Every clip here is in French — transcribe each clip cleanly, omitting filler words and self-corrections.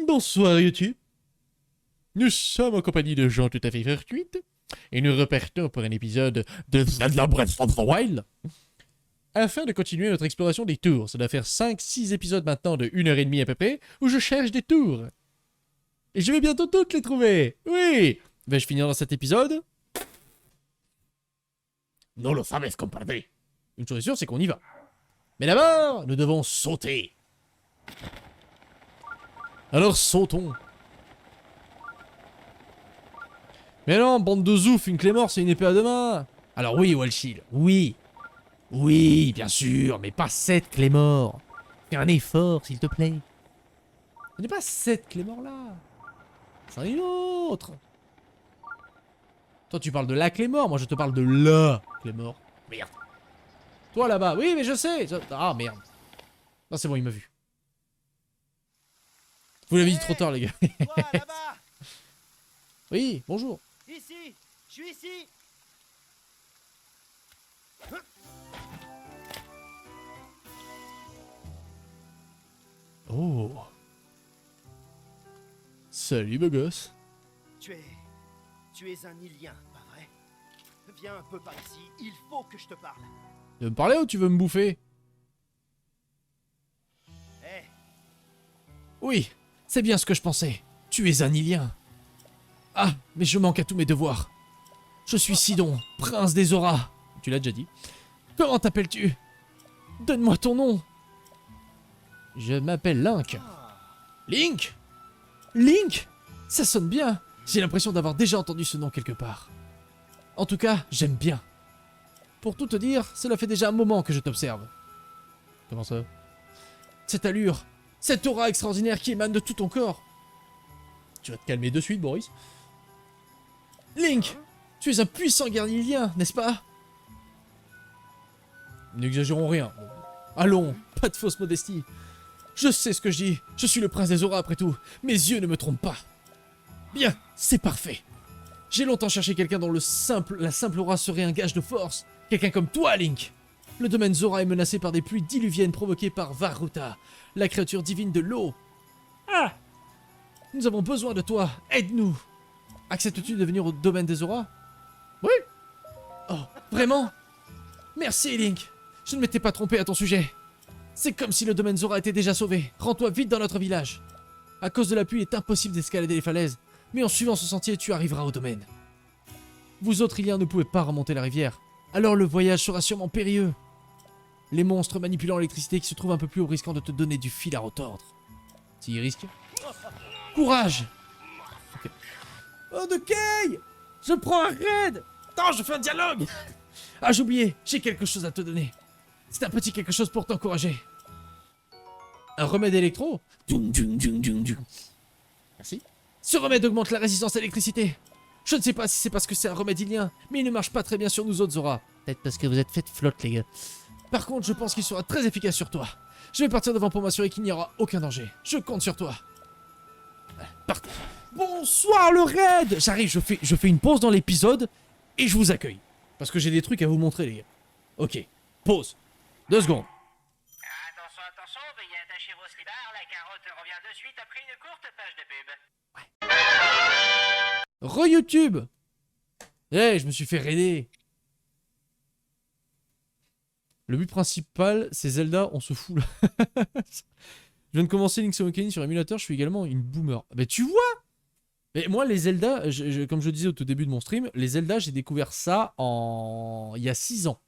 Bonsoir YouTube. Nous sommes en compagnie de gens tout à fait fortuites et nous repartons pour un épisode de Zelda Breath of the Wild afin de continuer notre exploration des tours. Ça doit faire 5-6 épisodes maintenant de 1h30 à peu près où je cherche des tours. Et je vais bientôt toutes les trouver. Oui. Vais-je finir dans cet épisode? Non lo sabes, compadre. Une chose est sûre, c'est qu'on y va. Mais d'abord, nous devons sauter. Alors sautons. Mais non, bande de zouf, une clé mort, c'est une épée à deux mains. Alors oui, Walshil, oui. Oui, bien sûr, mais pas cette clé mort. Fais un effort, s'il te plaît. Ce n'est pas cette clé mort là. C'en est une autre. Toi, tu parles de la clé mort, moi je te parle de la clé mort. Merde. Toi là-bas, oui, mais je sais. Ah merde. Non, c'est bon, il m'a vu. Vous l'avez dit trop tard, les gars. Toi, là-bas. Oui, bonjour. Ici, je suis ici. Oh. Salut, beau gosse. Tu es un Ilien, pas vrai? Viens un peu par ici, il faut que je te parle. Tu veux me parler ou tu veux me bouffer? Hé, Oui, c'est bien ce que je pensais. Tu es un Ilien. Ah, mais je manque à tous mes devoirs. Je suis Sidon, prince des auras. Tu l'as déjà dit. Comment t'appelles-tu? Donne-moi ton nom. Je m'appelle Link. Link? Link? Ça sonne bien. J'ai l'impression d'avoir déjà entendu ce nom quelque part. En tout cas, j'aime bien. Pour tout te dire, cela fait déjà un moment que je t'observe. Comment ça? Cette allure, cette aura extraordinaire qui émane de tout ton corps. Tu vas te calmer de suite, Boris. Link, tu es un puissant guerrier lien, n'est-ce pas? N'exagérons rien. Allons, pas de fausse modestie. Je sais ce que je dis, je suis le prince des auras après tout. Mes yeux ne me trompent pas. Bien, c'est parfait. J'ai longtemps cherché quelqu'un dont la simple aura serait un gage de force. Quelqu'un comme toi, Link. Le domaine Zora est menacé par des pluies diluviennes provoquées par Varuta, la créature divine de l'eau. Ah! Nous avons besoin de toi, aide-nous. Acceptes-tu de venir au domaine des auras? Oui. Oh, vraiment? Merci, Link. Je ne m'étais pas trompé à ton sujet. C'est comme si le domaine Zora était déjà sauvé. Rends-toi vite dans notre village. À cause de la pluie, il est impossible d'escalader les falaises. Mais en suivant ce sentier, tu arriveras au domaine. Vous autres Iliens ne pouvez pas remonter la rivière. Alors le voyage sera sûrement périlleux. Les monstres manipulant l'électricité qui se trouvent un peu plus haut risquant de te donner du fil à retordre. S'ils risquent. Courage! Okay. Oh, de Kay! Je prends un raid! Attends, je fais un dialogue! Ah, j'ai oublié, j'ai quelque chose à te donner. C'est un petit quelque chose pour t'encourager. Un remède électro? Merci. Ce remède augmente la résistance à l'électricité. Je ne sais pas si c'est parce que c'est un remède ilien, mais il ne marche pas très bien sur nous autres Zora. Peut-être parce que vous êtes faites flotte, les gars. Par contre, je pense qu'il sera très efficace sur toi. Je vais partir devant pour m'assurer qu'il n'y aura aucun danger. Je compte sur toi. Partez. Bonsoir le raid! J'arrive, je fais une pause dans l'épisode et je vous accueille. Parce que j'ai des trucs à vous montrer, les gars. Ok, pause. 2 secondes. Attention, attention, veuillez attacher vos slibards, la carotte revient de suite après une courte page de pub. Re-YouTube! Eh, je me suis fait raider. Le but principal, c'est Zelda, on se fout là. Je viens de commencer Link's Awakening sur émulateur, je suis également une boomer. Mais tu vois! Mais moi, les Zelda, comme je le disais au tout début de mon stream, les Zelda, j'ai découvert ça il y a 6 ans.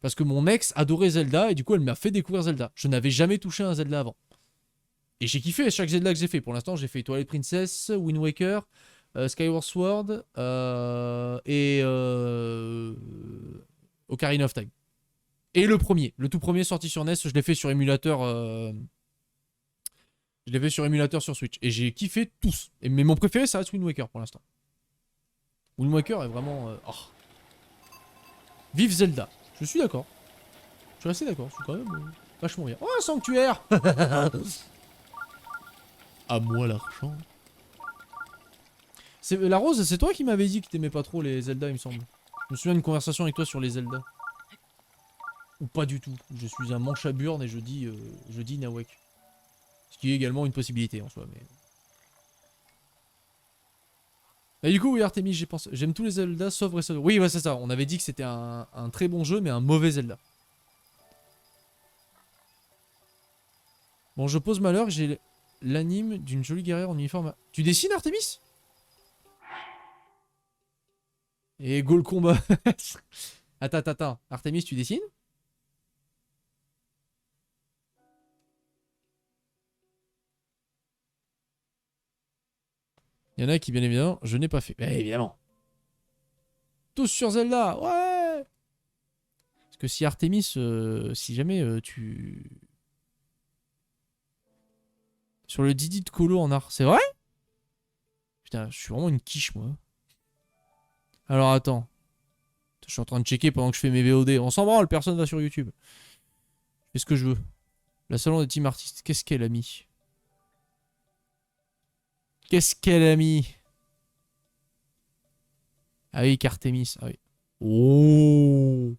Parce que mon ex adorait Zelda et du coup, elle m'a fait découvrir Zelda. Je n'avais jamais touché un Zelda avant. Et j'ai kiffé chaque Zelda que j'ai fait. Pour l'instant, j'ai fait Twilight Princess, Wind Waker, Skyward Sword et Ocarina of Time. Et le tout premier sorti sur NES, je l'ai fait sur émulateur. Je l'ai fait sur émulateur sur Switch. Et j'ai kiffé tous. Mais mon préféré, ça reste Wind Waker pour l'instant. Wind Waker est vraiment... Oh. Vive Zelda. Je suis d'accord. Je suis assez d'accord. Je suis quand même vachement bien. Oh, un sanctuaire. À moi l'argent. La Rose, c'est toi qui m'avais dit que t'aimais pas trop les Zelda, il me semble. Je me souviens d'une conversation avec toi sur les Zelda. Ou pas du tout. Je suis un manche à burne et je dis Nawak. Ce qui est également une possibilité en soi, mais... Et du coup, oui, Artemis, j'y pense. J'aime tous les Zelda sauf Breath of the Wild. Oui, ouais, c'est ça. On avait dit que c'était un très bon jeu, mais un mauvais Zelda. Bon, je pose malheur, j'ai l'anime d'une jolie guerrière en uniforme. Tu dessines, Artemis? Et go le combat. Attends. Artemis, tu dessines? Il y en a qui, bien évidemment, je n'ai pas fait. Évidemment. Tous sur Zelda, ouais. Parce que si Artemis, si jamais tu... Sur le Didi de Colo en art, c'est vrai? Putain, je suis vraiment une quiche, moi. Alors, attends. Je suis en train de checker pendant que je fais mes VOD. On s'en branle, personne va sur YouTube. Je fais ce que je veux. La salon des team artistes, qu'est-ce qu'elle a mis? Qu'est-ce qu'elle a mis? Ah oui, Cartemis. Ah oui. Oh.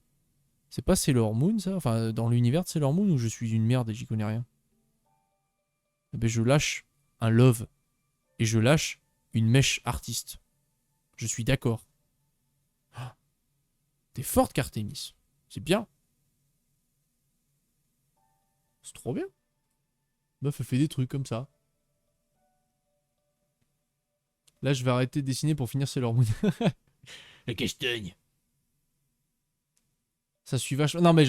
C'est pas Sailor Moon, ça? Enfin, dans l'univers de Sailor Moon, où je suis une merde et j'y connais rien. Eh ben, je lâche un love. Et je lâche une mèche artiste. Je suis d'accord. Ah. T'es forte, Cartemis. C'est bien. C'est trop bien. Meuf, elle fait des trucs comme ça. Là, je vais arrêter de dessiner pour finir Sailor Moon. La castagne. Ça suit vachement. Non, mais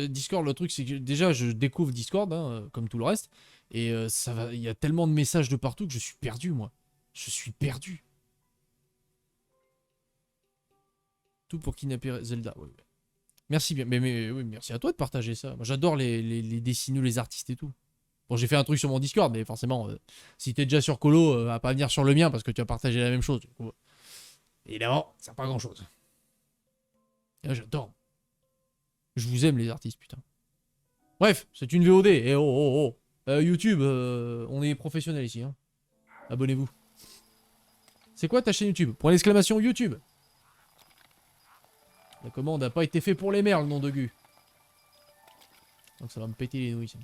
Discord, le truc, c'est que déjà, je découvre Discord, hein, comme tout le reste. Et ça va. Il y a tellement de messages de partout que je suis perdu, moi. Je suis perdu. Tout pour kidnapper Zelda. Ouais. Merci bien. Mais oui, merci à toi de partager ça. Moi, j'adore les dessineux, les artistes et tout. Bon, j'ai fait un truc sur mon Discord, mais forcément, si t'es déjà sur Colo, à pas venir sur le mien parce que tu as partagé la même chose. Du coup, évidemment, ça sert pas à grand chose. Et là, j'adore. Je vous aime, les artistes, putain. Bref, c'est une VOD. Et YouTube, on est professionnels ici. Hein. Abonnez-vous. C'est quoi ta chaîne YouTube? Point d'exclamation YouTube. La commande n'a pas été faite pour les merdes, nom de Gu. Donc ça va me péter les nouilles. Ça.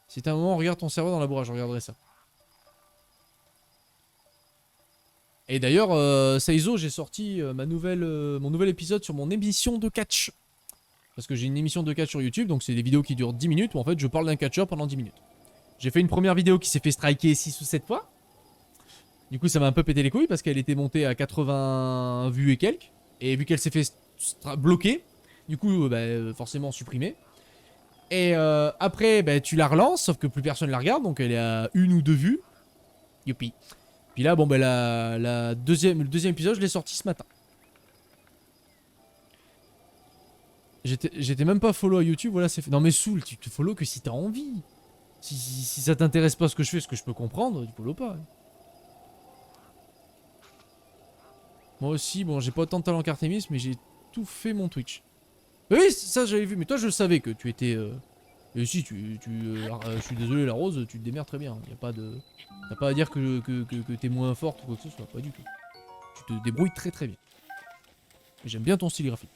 Si t'as un moment, regarde ton cerveau dans la bourrage, je regarderai ça. Et d'ailleurs, Seizo, j'ai sorti mon nouvel épisode sur mon émission de catch. Parce que j'ai une émission de catch sur YouTube, donc c'est des vidéos qui durent 10 minutes où en fait je parle d'un catcheur pendant 10 minutes. J'ai fait une première vidéo qui s'est fait striker 6 ou 7 fois. Du coup, ça m'a un peu pété les couilles parce qu'elle était montée à 80 vues et quelques. Et vu qu'elle s'est fait bloquer, du coup, forcément supprimée. Et après, tu la relances, sauf que plus personne la regarde, donc elle est à 1 ou 2 vues. Youpi. Puis là, bon, le deuxième épisode, je l'ai sorti ce matin. J'étais même pas follow à YouTube, voilà, c'est fait. Non, mais Soul, tu te follow que si t'as envie. Si ça t'intéresse pas ce que je fais, ce que je peux comprendre, tu follow pas. Moi aussi, bon, j'ai pas autant de talent qu'Artemis, mais j'ai tout fait mon Twitch. Oui, ça j'avais vu, mais toi je savais que tu étais... Et si, je suis désolé la Rose, tu te démerdes très bien. Y a pas de... T'as pas à dire que t'es moins forte ou quoi que ce soit, pas du tout. Tu te débrouilles très très bien. J'aime bien ton style graphique.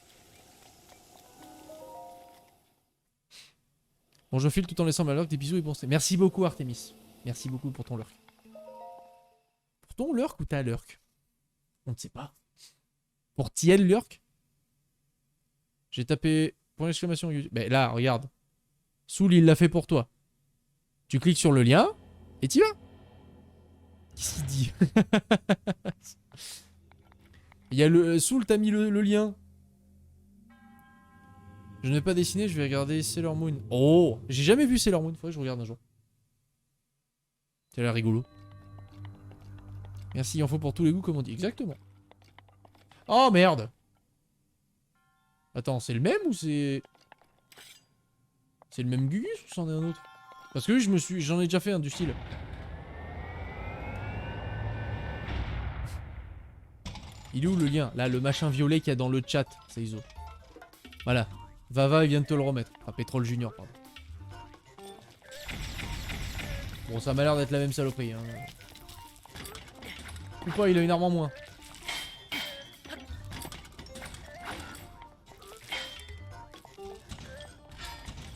Bon, je file tout en laissant ma lurk, des bisous et bon stream. Merci beaucoup Artemis. Merci beaucoup pour ton lurk. Pour ton lurk ou ta lurk? On ne sait pas. Pour Tiel lurk? J'ai tapé point d'exclamation YouTube. Ben là, regarde. Soul, il l'a fait pour toi. Tu cliques sur le lien et t'y vas. Qu'est-ce qu'il dit? Il y a le... Soul, t'as mis le lien. Je n'ai pas dessiné, je vais regarder Sailor Moon. Oh, j'ai jamais vu Sailor Moon. Faudrait que je regarde un jour. Ça a l'air rigolo. Merci, il en faut pour tous les goûts, comme on dit. Exactement. Oh merde. Attends, c'est le même ou c'est... C'est le même Gugus ou c'en est un autre? Parce que oui, j'en ai déjà fait un du style. Il est où le lien? Là, le machin violet qu'il y a dans le chat, c'est Iso. Voilà. Vava, il vient de te le remettre. Enfin, Pétrole Junior, pardon. Bon, ça m'a l'air d'être la même saloperie. Hein. Ou pas, il a une arme en moins.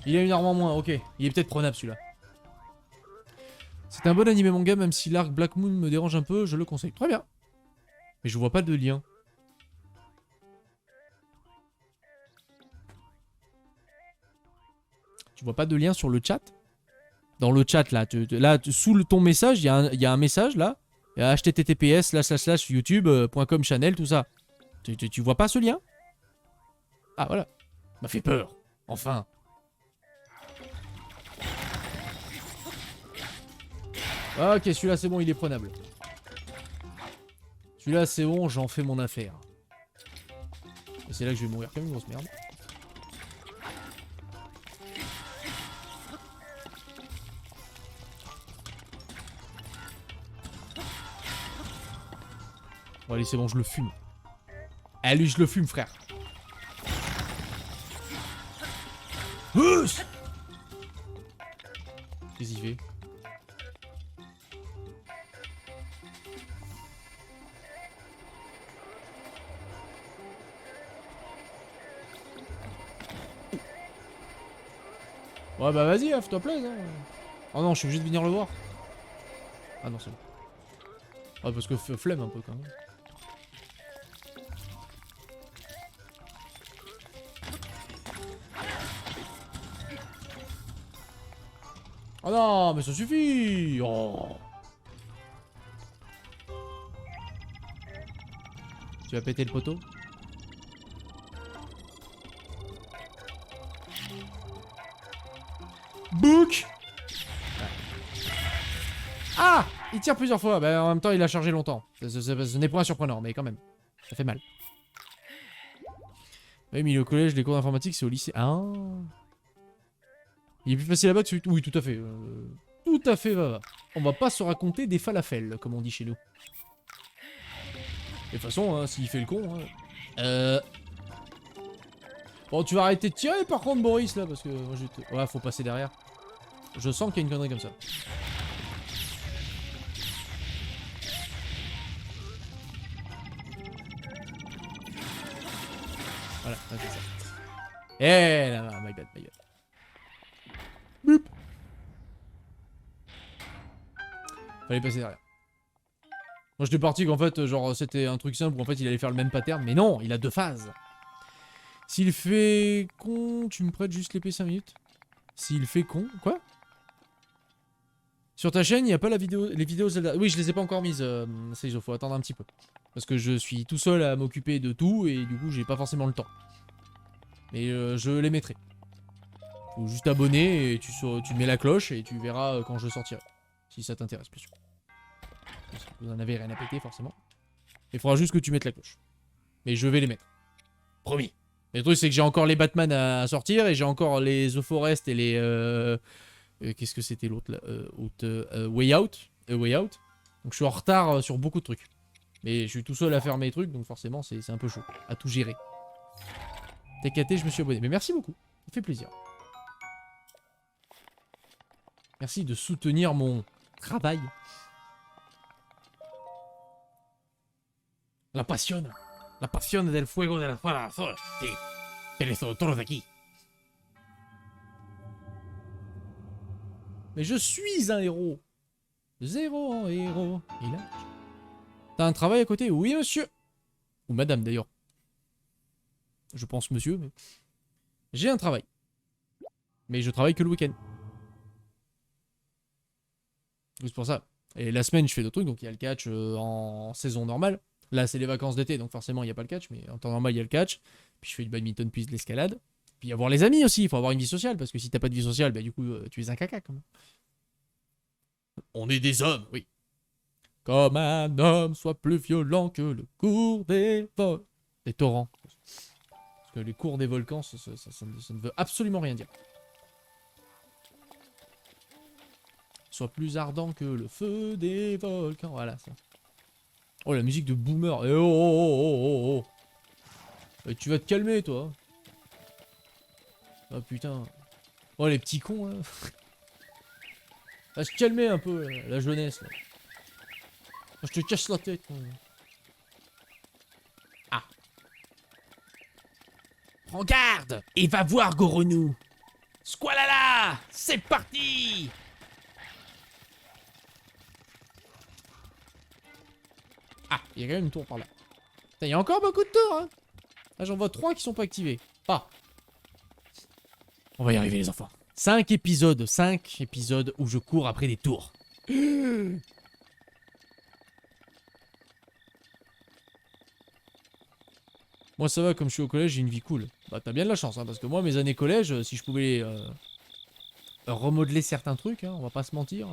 Il a une arme en moins, ok. Il est peut-être prenable celui-là. C'est un bon animé manga, même si l'arc Black Moon me dérange un peu, je le conseille. Très bien. Mais je vois pas de lien. Tu vois pas de lien sur le chat? Dans le chat, là, sous ton message, il y a un message, là. https://youtube.com channel, tout ça. Tu vois pas ce lien? Ah, voilà. M'a fait peur. Enfin. Ok, celui-là, c'est bon, il est prenable. Celui-là, c'est bon, j'en fais mon affaire. Et c'est là que je vais mourir comme une grosse merde. Bon, allez, c'est bon, je le fume. Ah, lui, je le fume, frère. Qu'est-ce qu'il fait? Ouais, bah vas-y, fais-toi plaisir. Hein. Oh non, je suis obligé de venir le voir. Ah non, c'est bon. Ah, parce que flemme un peu quand même. Oh non, mais ça suffit. Oh. Tu vas péter le poteau? Book. Ah, il tire plusieurs fois. Bah, en même temps, il a chargé longtemps. Ce n'est point surprenant, mais quand même. Ça fait mal. Oui, mais au collège, les cours d'informatique, c'est au lycée. Ah. Il est plus facile là-bas que celui... Oui, tout à fait. Tout à fait, va. On va pas se raconter des falafels, comme on dit chez nous. De toute façon, hein, s'il fait le con... Hein. Bon, tu vas arrêter de tirer par contre, Boris, là, parce que... Moi, ouais, faut passer derrière. Je sens qu'il y a une connerie comme ça. Voilà, c'est ça. Eh là, my bad, my bad. Boop. Fallait passer derrière. Moi j'étais parti qu'en fait, genre c'était un truc simple où en fait il allait faire le même pattern, mais non, il a 2 phases. S'il fait con, tu me prêtes juste l'épée 5 minutes. S'il fait con, quoi? Sur ta chaîne, il n'y a pas la vidéo, les vidéos Zelda. Oui, je les ai pas encore mises, ça il faut attendre un petit peu. Parce que je suis tout seul à m'occuper de tout et du coup j'ai pas forcément le temps. Mais je les mettrai. Faut juste t'abonner et tu mets la cloche et tu verras quand je sortirai. Si ça t'intéresse, bien sûr. Vous en avez rien à péter, forcément. Il faudra juste que tu mettes la cloche. Mais je vais les mettre. Promis. Mais le truc, c'est que j'ai encore les Batman à sortir et j'ai encore les The Forest et les... qu'est-ce que c'était l'autre là Way Out. Way Out. Donc je suis en retard sur beaucoup de trucs. Mais je suis tout seul à faire mes trucs, donc forcément, c'est un peu chaud. À tout gérer. TKT, je me suis abonné. Mais merci beaucoup. Ça fait plaisir. Merci de soutenir mon travail. La passion del fuego de la corazón. Tienes todos aquí. Mais je suis un héros. Zéro en héros. Et là... T'as un travail à côté? Oui, monsieur. Ou madame, d'ailleurs. Je pense monsieur, mais... J'ai un travail. Mais je travaille que le week-end. C'est pour ça. Et la semaine, je fais d'autres trucs. Donc, il y a le catch en saison normale. Là, c'est les vacances d'été, donc forcément, il n'y a pas le catch. Mais en temps normal, il y a le catch. Puis, je fais du badminton, puis de l'escalade. Puis, avoir les amis aussi. Il faut avoir une vie sociale. Parce que si t'as pas de vie sociale, bah, du coup, tu es un caca, quand même. On est des hommes, oui. Comme un homme soit plus violent que le cours des volcans. Des torrents. Parce que les cours des volcans, ça ne veut absolument rien dire. Soit plus ardent que le feu des volcans. Voilà, ça. Oh, la musique de Boomer. Eh, oh, oh, oh, oh, oh. Et tu vas te calmer, toi. Oh, putain. Oh, les petits cons, là. Va se calmer un peu, la jeunesse, là. Je te casse la tête. Ah. Prends garde et va voir Goronou. Squalala. C'est parti. Ah, il y a quand même une tour par là. Putain, il y a encore beaucoup de tours, hein. Là, j'en vois 3 qui sont pas activés. Ah. On va y arriver, les enfants. 5 épisodes où je cours après des tours. Moi, ça va, comme je suis au collège, j'ai une vie cool. Bah, t'as bien de la chance, hein, parce que moi, mes années collège, si je pouvais remodeler certains trucs, hein, on va pas se mentir.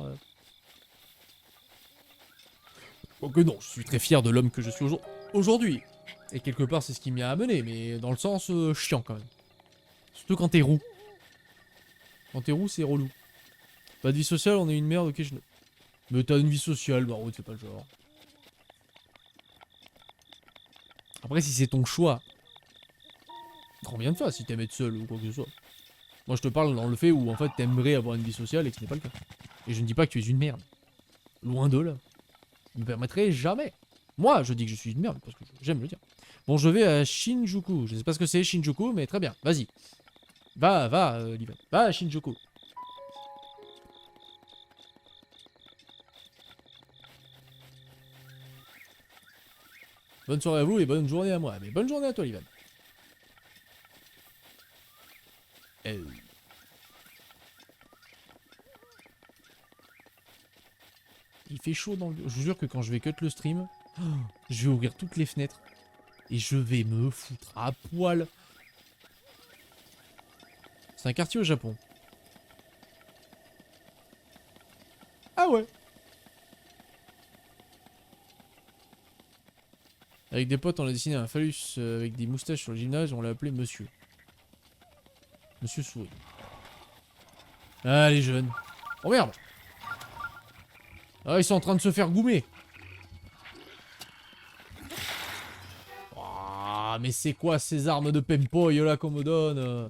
Quoique non, je suis très fier de l'homme que je suis aujourd'hui. Et quelque part, c'est ce qui m'y a amené, mais dans le sens chiant quand même. Surtout quand t'es roux. Quand t'es roux, c'est relou. Pas de vie sociale, on est une merde, ok, je... Mais t'as une vie sociale, bah ouais, fais pas le genre. Après, si c'est ton choix, trop bien de faire si t'aimes être seul ou quoi que ce soit. Moi, je te parle dans le fait où, en fait, t'aimerais avoir une vie sociale et que ce n'est pas le cas. Et je ne dis pas que tu es une merde. Loin de là. Je me permettrai jamais. Moi, je dis que je suis une merde, parce que j'aime le dire. Bon, je vais à Shinjuku. Je sais pas ce que c'est, Shinjuku, mais très bien. Vas-y. Va, Livan. Va à Shinjuku. Bonne soirée à vous et bonne journée à moi. Mais bonne journée à toi, Livan. Il fait chaud dans le... Je vous jure que quand je vais cut le stream, je vais ouvrir toutes les fenêtres. Et je vais me foutre à poil. C'est un quartier au Japon. Ah ouais. Avec des potes, on a dessiné un phallus avec des moustaches sur le gymnase, on l'a appelé Monsieur. Monsieur Souris. Ah, les jeunes. Oh merde. Ah, ils sont en train de se faire goumer. Ah, mais c'est quoi ces armes de pempoy là qu'on me donne?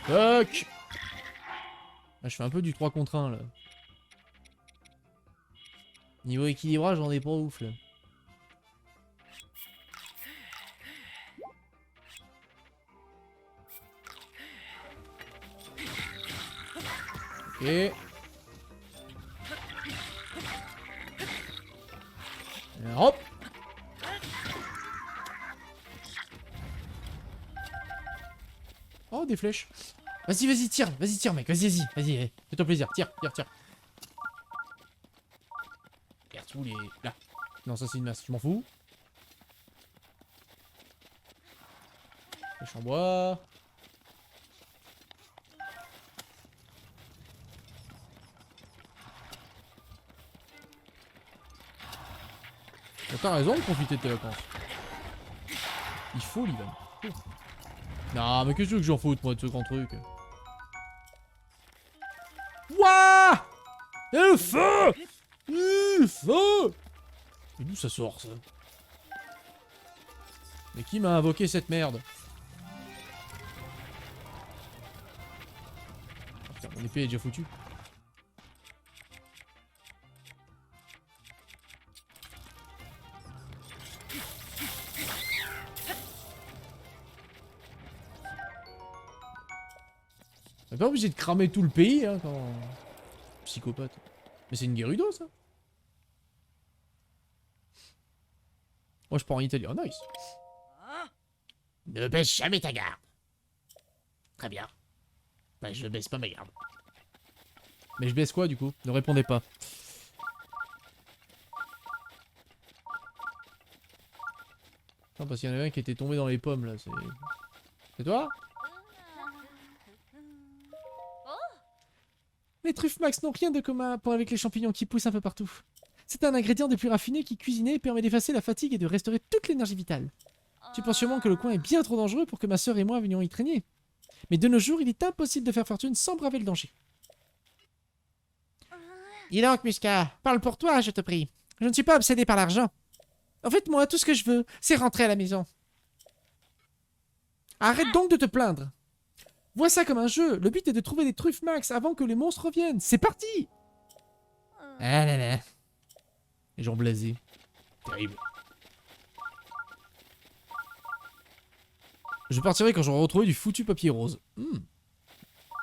Toc. Ah, je fais un peu du 3 contre 1 là. Niveau équilibrage, j'en ai pas ouf là. Ok. Et hop. Oh, des flèches. Vas-y, tire, mec. Vas-y, fais-toi plaisir. Tire. Regarde tous les... Là. Non, ça c'est une masse, je m'en fous. Flèche en bois. T'as raison de profiter de tes vacances. Il faut, Livan. Non, mais qu'est-ce que tu veux que j'en foute, moi, de ce grand truc? Wouah! Le feu! Le feu! Mais d'où ça sort, ça? Mais qui m'a invoqué cette merde? Oh, putain, mon épée est déjà foutue. On n'est pas obligé de cramer tout le pays, hein, quand... Psychopathe. Mais c'est une Gerudo, ça. Moi, je pars en Italie. Oh, nice. Ne baisse jamais ta garde. Très bien. Ben, je ne baisse pas ma garde. Mais je baisse quoi, du coup? Ne répondez pas. Non, parce qu'il y en avait un qui était tombé dans les pommes, là. C'est toi? Les truffes Max n'ont rien de commun avec les champignons qui poussent un peu partout. C'est un ingrédient des plus raffinés qui, cuisiné, permet d'effacer la fatigue et de restaurer toute l'énergie vitale. Tu penses sûrement que le coin est bien trop dangereux pour que ma sœur et moi venions y traîner. Mais de nos jours, il est impossible de faire fortune sans braver le danger. Dis donc, Musca, parle pour toi, je te prie. Je ne suis pas obsédé par l'argent. En fait, moi, tout ce que je veux, c'est rentrer à la maison. Arrête donc de te plaindre. Vois ça comme un jeu. Le but est de trouver des truffes max avant que les monstres reviennent. C'est parti! Ah là là. Les gens blasés. Terrible. Je partirai quand j'aurai retrouvé du foutu papier rose.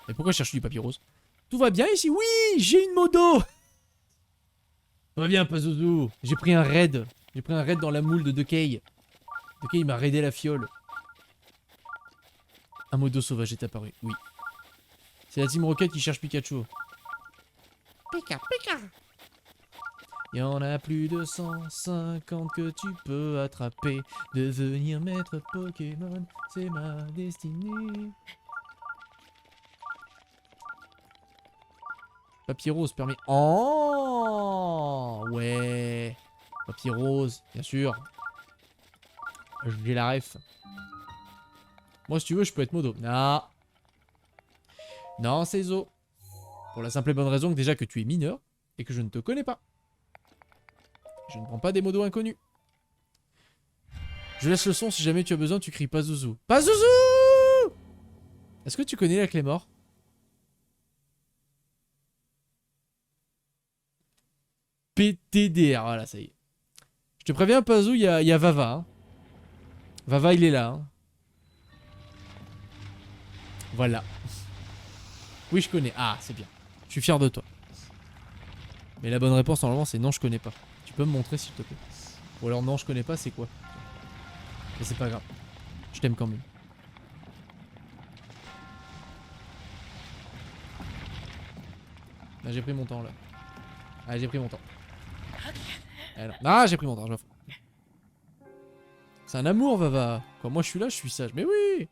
Et pourquoi je cherche du papier rose? Tout va bien ici? Oui, j'ai une modo. Tout va bien, Pazuzu. J'ai pris un raid. J'ai pris un raid dans la moule de Dekei. Dekei m'a raidé la fiole. Un modo sauvage est apparu, oui. C'est la Team Rocket qui cherche Pikachu. Pika, pika. Il y en a plus de 150 que tu peux attraper. Devenir maître Pokémon, c'est ma destinée. Papier rose permet... Oh ouais. Papier rose, bien sûr. J'ai la ref. Moi, si tu veux, je peux être modo. Non. Non, c'est Zo. Pour la simple et bonne raison que déjà que tu es mineur et que je ne te connais pas. Je ne prends pas des modos inconnus. Je laisse le son, si jamais tu as besoin, tu cries Pazuzu. Pazuzu! Est-ce que tu connais la clé mort? PTDR, voilà, ça y est. Je te préviens, Pazu, il y a Vava. Hein. Vava, il est là. Hein. Voilà. Oui, je connais. Ah, c'est bien. Je suis fier de toi. Mais la bonne réponse, normalement, c'est non, je connais pas. Tu peux me montrer, s'il te plaît? Ou alors, non, je connais pas, c'est quoi? Mais c'est pas grave. Je t'aime quand même. Là, j'ai pris mon temps, là. Ah, j'ai pris mon temps. Ah, j'ai pris mon temps, je m'en fous. C'est un amour, Vava. Quand moi, je suis là, je suis sage. Mais oui!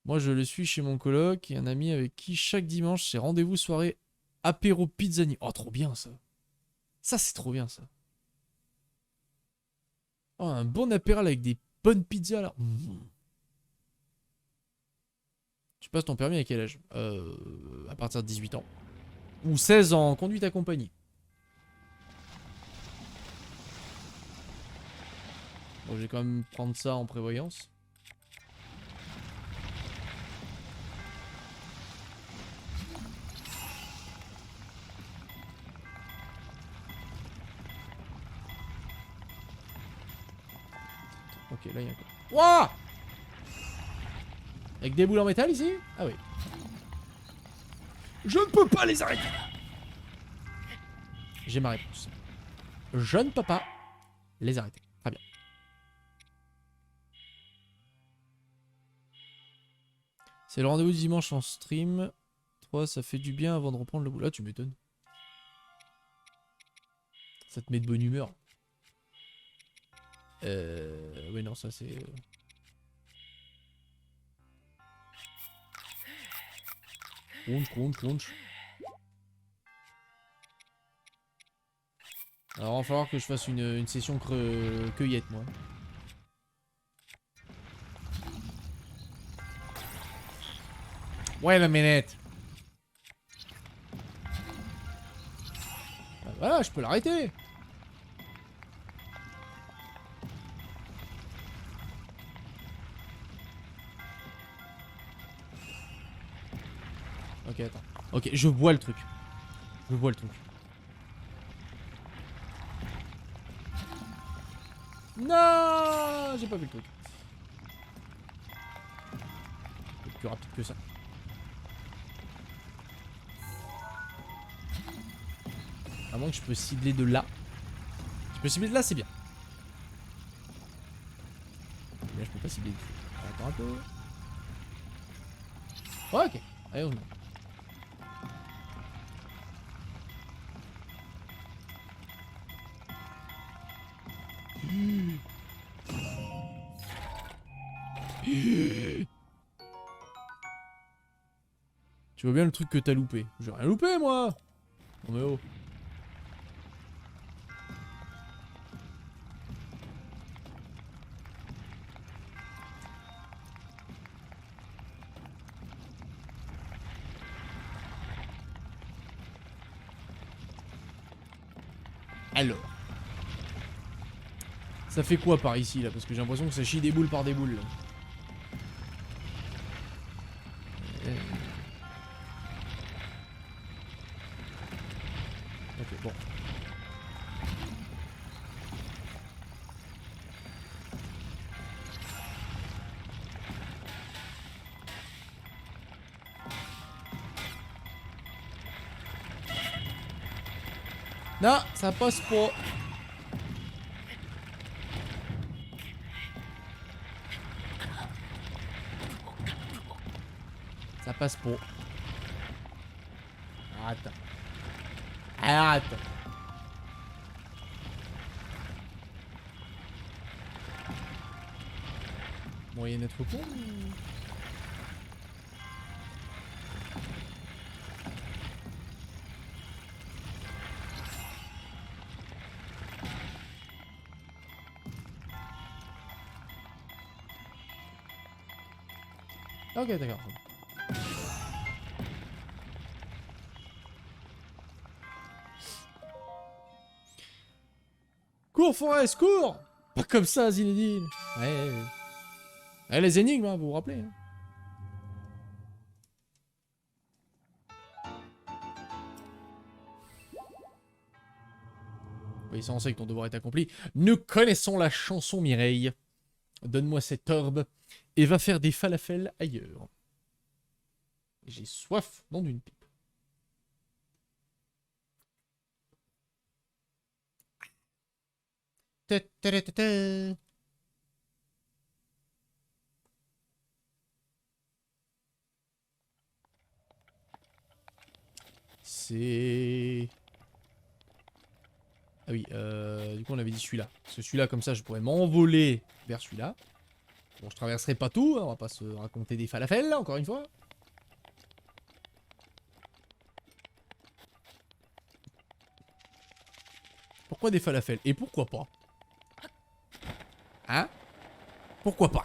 Moi, je le suis chez mon coloc et un ami avec qui chaque dimanche, c'est rendez-vous soirée apéro pizzani. Oh, trop bien, ça. Ça, c'est trop bien, ça. Oh, un bon apéral avec des bonnes pizzas, là. Tu passes ton permis à quel âge? À partir de 18 ans. Ou 16 ans en conduite accompagnée. Bon, je vais quand même prendre ça en prévoyance. Ok, là il y a quoi? Wouah! Avec des boules en métal ici? Ah oui. Je ne peux pas les arrêter. J'ai ma réponse. Je ne peux pas les arrêter. Très bien. C'est le rendez-vous du dimanche en stream. 3, ça fait du bien avant de reprendre le boulot. Là, tu m'étonnes. Ça te met de bonne humeur. Oui, non, ça c'est... Crunch. Alors, il va falloir que je fasse une session cueillette, moi. Ouais, la manette. Bah, voilà, je peux l'arrêter. Ok, attends. Ok, je vois le truc. Je vois le truc. Non, j'ai pas vu le truc. C'est plus rapide que ça. À moins que je peux cibler de là. Je peux cibler de là, c'est bien. Là, je peux pas cibler du tout. Attends un peu. Ouais, ok. Allez, on y va. Tu vois bien le truc que t'as loupé. J'ai rien loupé, moi. Non mais oh. Alors. Ça fait quoi par ici là? Parce que j'ai l'impression que ça chie des boules par des boules là. Ok, bon. Non, ça passe pas. Ça passe pas. Arrête. Arrête. Moyen d'être con. Ok, d'accord. Cours, Forest, cours! Pas comme ça, Zinedine. Ouais. Eh, les énigmes, hein, vous vous rappelez. Hein. Oui, ça on sait que ton devoir est accompli. Nous connaissons la chanson, Mireille. Donne-moi cette orbe et va faire des falafels ailleurs. J'ai soif dans une pipe. C'est... Ah oui, du coup on avait dit celui-là. Parce que celui-là, comme ça, je pourrais m'envoler vers celui-là. Bon, je traverserai pas tout, hein, on va pas se raconter des falafels, là, encore une fois. Pourquoi des falafels? Et pourquoi pas? Hein? Pourquoi pas?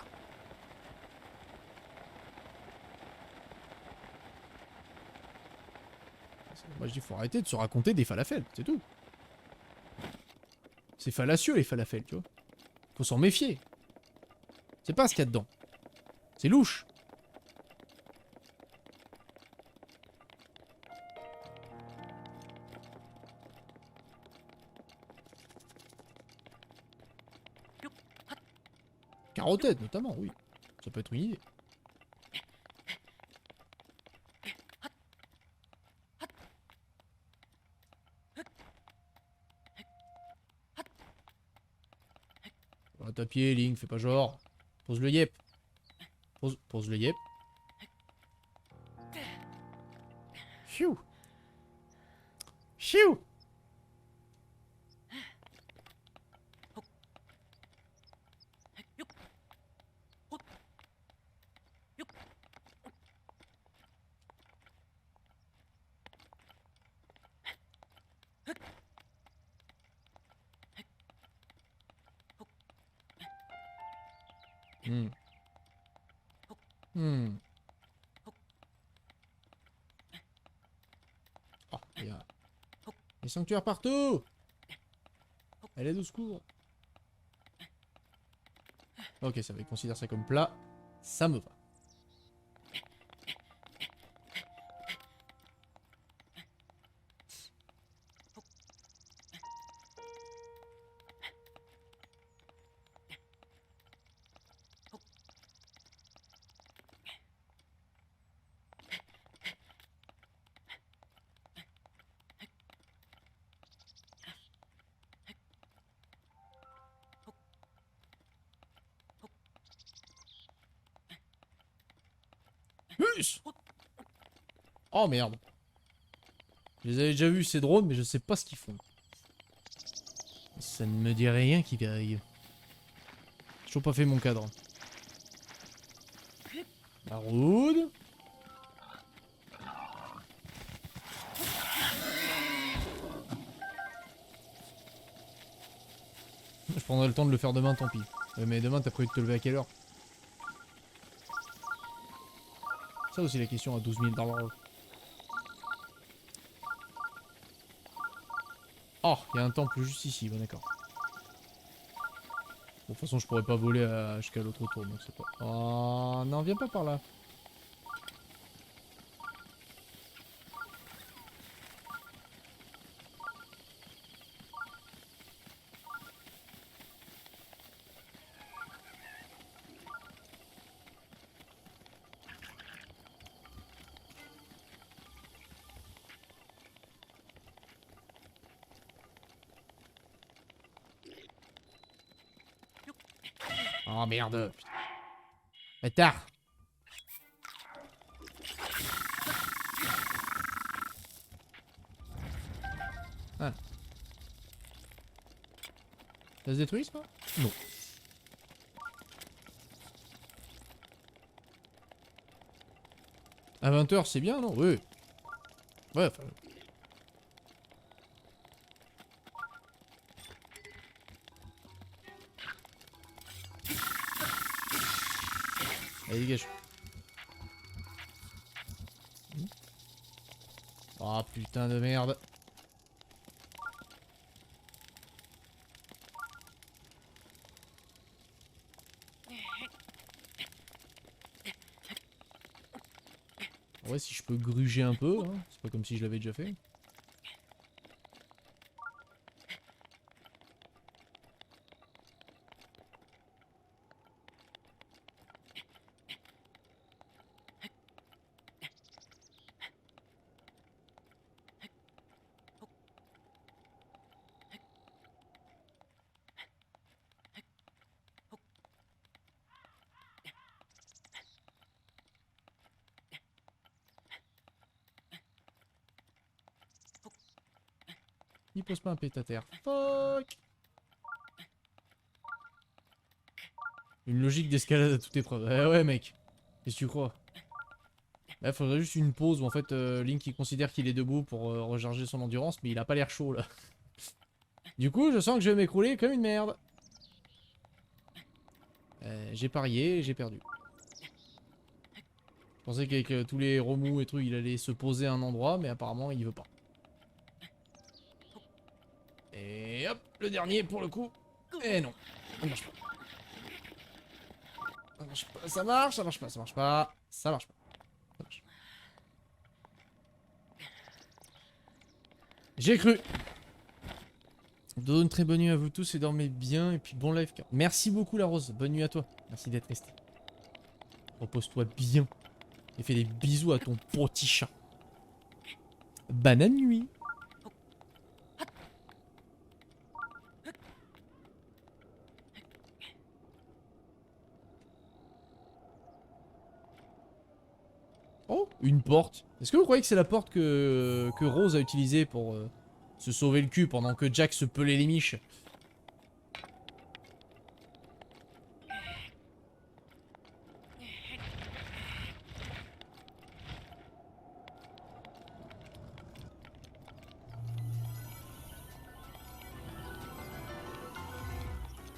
Moi je dis faut arrêter de se raconter des falafels, c'est tout. C'est fallacieux les falafels, tu vois. Faut s'en méfier. C'est pas ce qu'il y a dedans. C'est louche. Carottette notamment, oui. Ça peut être une idée. Voilà, ta pied, Link, fais pas genre. Pose le yep. Pose le yep. Phew. Phew. Hmm. Hmm. Oh, il y a des sanctuaires partout. Elle est au secours. Ok, ça va, il considère ça comme plat. Ça me va. Plus. Oh merde. Je les avais déjà vus ces drones, mais je sais pas ce qu'ils font. Ça ne me dit rien qui arrive. J'ai toujours pas fait mon cadre. Baroud. Je prendrai le temps de le faire demain, tant pis. Mais demain, t'as prévu de te lever à quelle heure? Ça aussi la question à 12 000 $. Oh, il y a un temple juste ici, bon d'accord. Bon, de toute façon, je pourrais pas voler jusqu'à l'autre tour, donc c'est pas... Oh, non, viens pas par là. Oh merde. Putain. Bâtard. Ah. Ça se détruit ça? Non. À 20h c'est bien non? Oui. Ouais, enfin... Allez, dégage. Oh putain de merde. Ouais, si je peux gruger un peu, hein. C'est pas comme si je l'avais déjà fait. Il pose pas un pétater. Fuck. Une logique d'escalade à toute épreuve. Eh ouais mec. Qu'est-ce que tu crois? Là faudrait juste une pause où en fait Link il considère qu'il est debout pour recharger son endurance mais il a pas l'air chaud là. Du coup je sens que je vais m'écrouler comme une merde. J'ai parié et j'ai perdu. Je pensais qu'avec tous les remous et trucs il allait se poser à un endroit mais apparemment il veut pas. Et hop, le dernier pour le coup. Et non, ça marche pas. Ça marche pas, ça marche, ça marche pas, ça marche pas, ça marche pas. Ça marche. J'ai cru. Une très bonne nuit à vous tous et dormez bien et puis bon live. Merci beaucoup la Rose, bonne nuit à toi. Merci d'être resté. Repose-toi bien et fais des bisous à ton petit chat. Banane nuit. Oh, une porte. Est-ce que vous croyez que c'est la porte que Rose a utilisée pour se sauver le cul pendant que Jack se pelait les miches?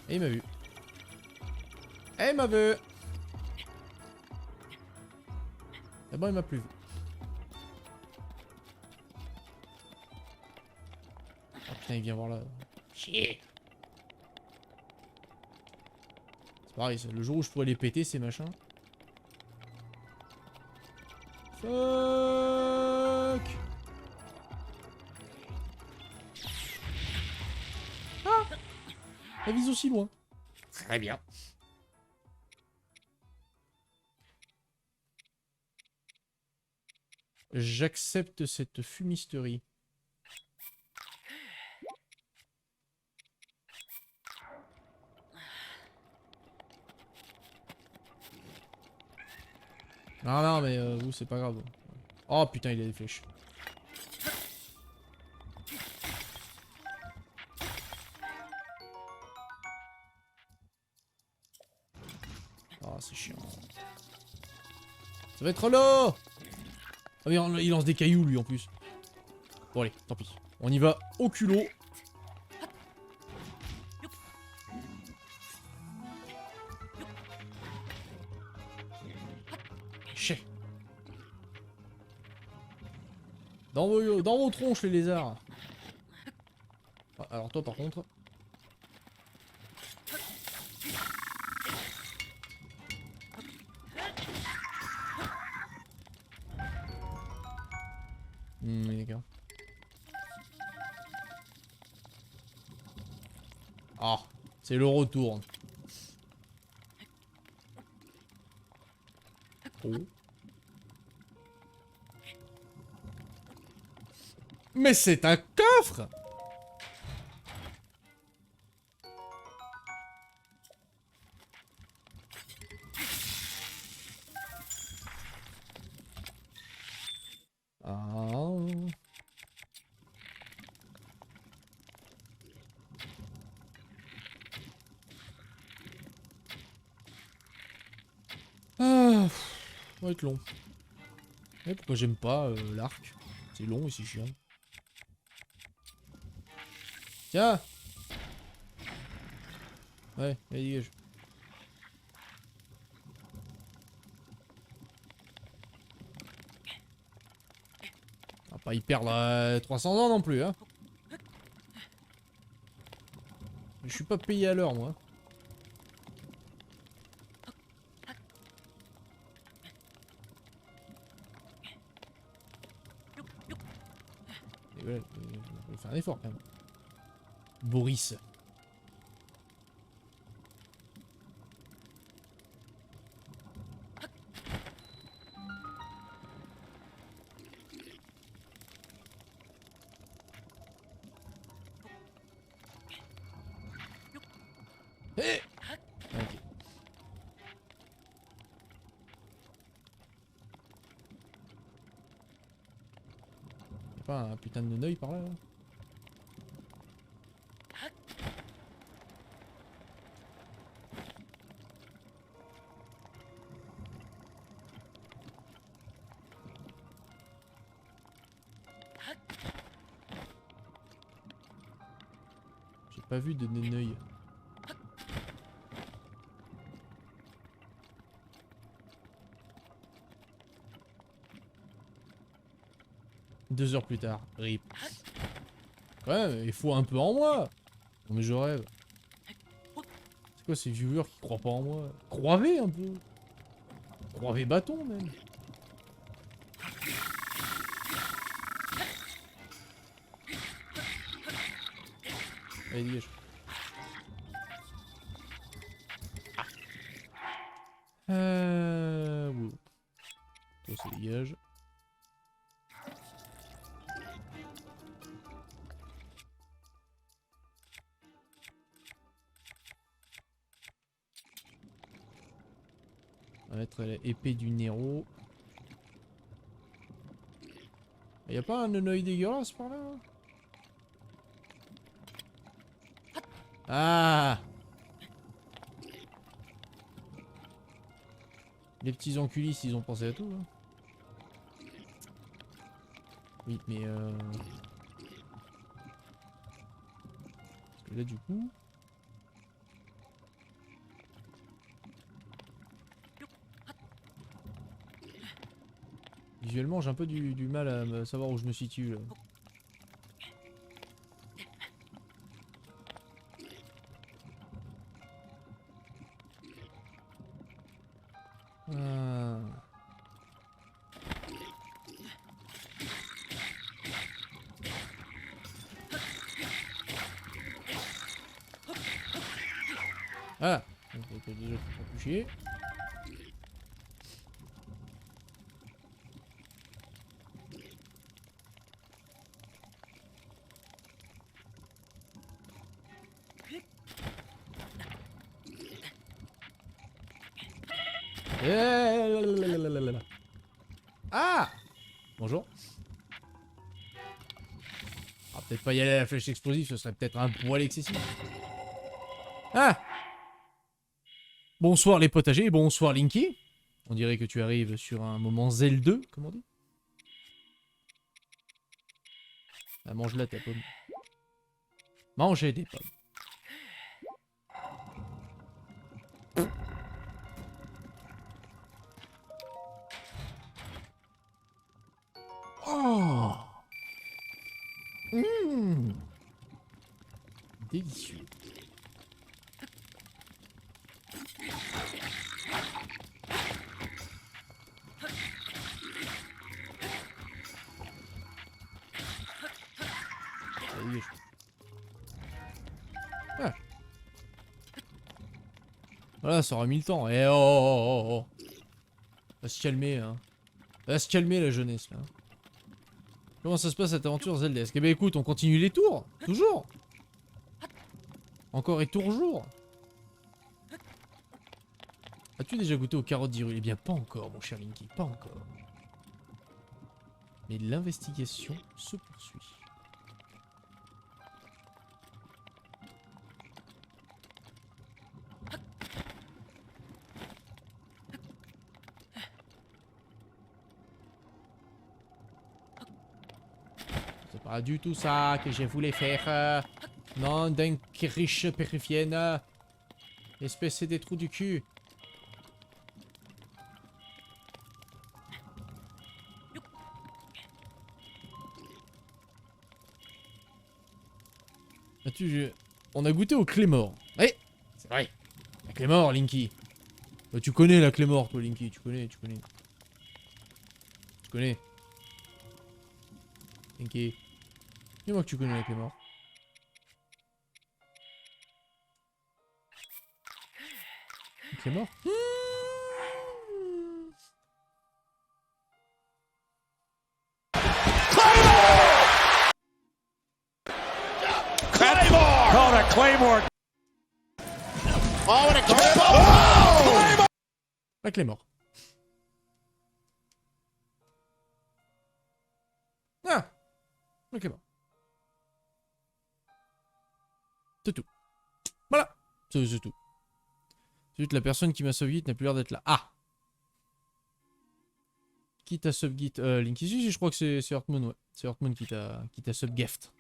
Et il m'a vu. Et il m'a vu. D'abord il m'a plus vu. Oh putain il vient voir là. Chier. C'est pareil, le jour où je pourrais les péter ces machins. Fuck. Ah. Elle vise aussi loin. Très bien. J'accepte cette fumisterie. Non, non, mais vous, c'est pas grave. Oh putain, il a des flèches. Oh, c'est chiant. Ça va être là. Ah, mais il lance des cailloux, lui, en plus. Bon, allez, tant pis. On y va au culot. Chais. Dans vos tronches, les lézards. Ah, alors toi, par contre... D'accord. Ah, c'est le retour. Oh. Mais c'est un coffre! Ah. Ah, ça va être long. Et pourquoi j'aime pas l'arc? C'est long et c'est chiant. Tiens! Ouais, allez, dégage. On va pas y perdre 300 ans non plus, hein. Je suis pas payé à l'heure, moi. Et voilà, je vais faire un effort quand même. Boris. Hé! Ok. Y'a pas un putain de neneuil par là, là? J'ai pas vu de neneuil. Deux heures plus tard, rip. Ouais, il faut un peu en moi. Non mais je rêve. C'est quoi ces viewers qui croient pas en moi? Croivez un peu. Croivez bâton même. Allez, dégage. Wow. Toi, ça dégage. On va mettre l'épée du Nero. Y'a pas un œil dégueulasse par là? Ah! Les petits enculistes, ils ont pensé à tout. Hein. Oui, mais parce que là, du coup... Visuellement, j'ai un peu du mal à savoir où je me situe. Là. Ah. Ah. Donc, déjà, faut pas plus chier. Ah! Bonjour. Ah, peut-être pas y aller à la flèche explosive, ce serait peut-être un poil excessif. Ah! Bonsoir les potagers, bonsoir Linky. On dirait que tu arrives sur un moment Zelda, comme on dit. Ah, mange-la ta pomme. Mangez des pommes. Oh! Mmh. Délicieux. Ah. Voilà, ça aura mis le temps. Eh oh, oh, oh, oh. Va se calmer, hein. Va se calmer la jeunesse, là. Comment ça se passe cette aventure Zelda? Eh ben écoute, on continue les tours. Toujours. Encore et toujours. As-tu déjà goûté aux carottes d'Hyrule? Eh bien, pas encore, mon cher Linky. Pas encore. Mais l'investigation se poursuit. C'est pas du tout ça que je voulais faire. Non, d'un riche périfienne. Espèce des trous du cul. On a goûté aux clés morts. Ouais, c'est vrai. La clé mort, Linky. Bah, tu connais la clé mort, toi, Linky. Tu connais. Linky. Dis-moi que tu connais la clé mort. La clé mort. Claymore! La clé mort. Ah! La clé mort. C'est tout. Voilà. C'est tout. C'est juste la personne qui m'a subgit n'a plus l'air d'être là. Ah! Qui t'a subgit? Linky, si, je crois que c'est Heartmoon, ouais. C'est Heartmoon qui t'a subgift.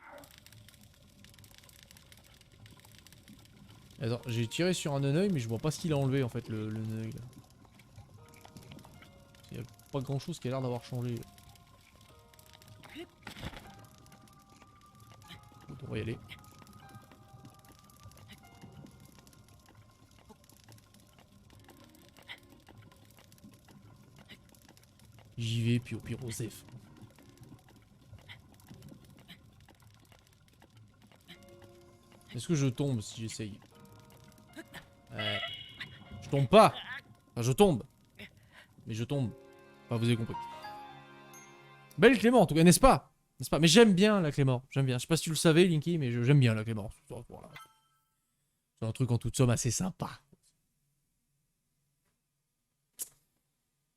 Attends, j'ai tiré sur un œil, mais je vois pas ce qu'il a enlevé en fait, le œil là. Il y a pas grand chose qui a l'air d'avoir changé. On va y aller. J'y vais, puis au pire, Osef. Est-ce que je tombe si j'essaye? Je tombe pas. Enfin, je tombe. Mais je tombe. Enfin, vous avez compris. Belle Clément, en tout cas, n'est-ce pas? N'est-ce pas? Mais j'aime bien la Clément. J'aime bien. Je sais pas si tu le savais, Linky, mais j'aime bien la Clément. Voilà. C'est un truc en toute somme assez sympa.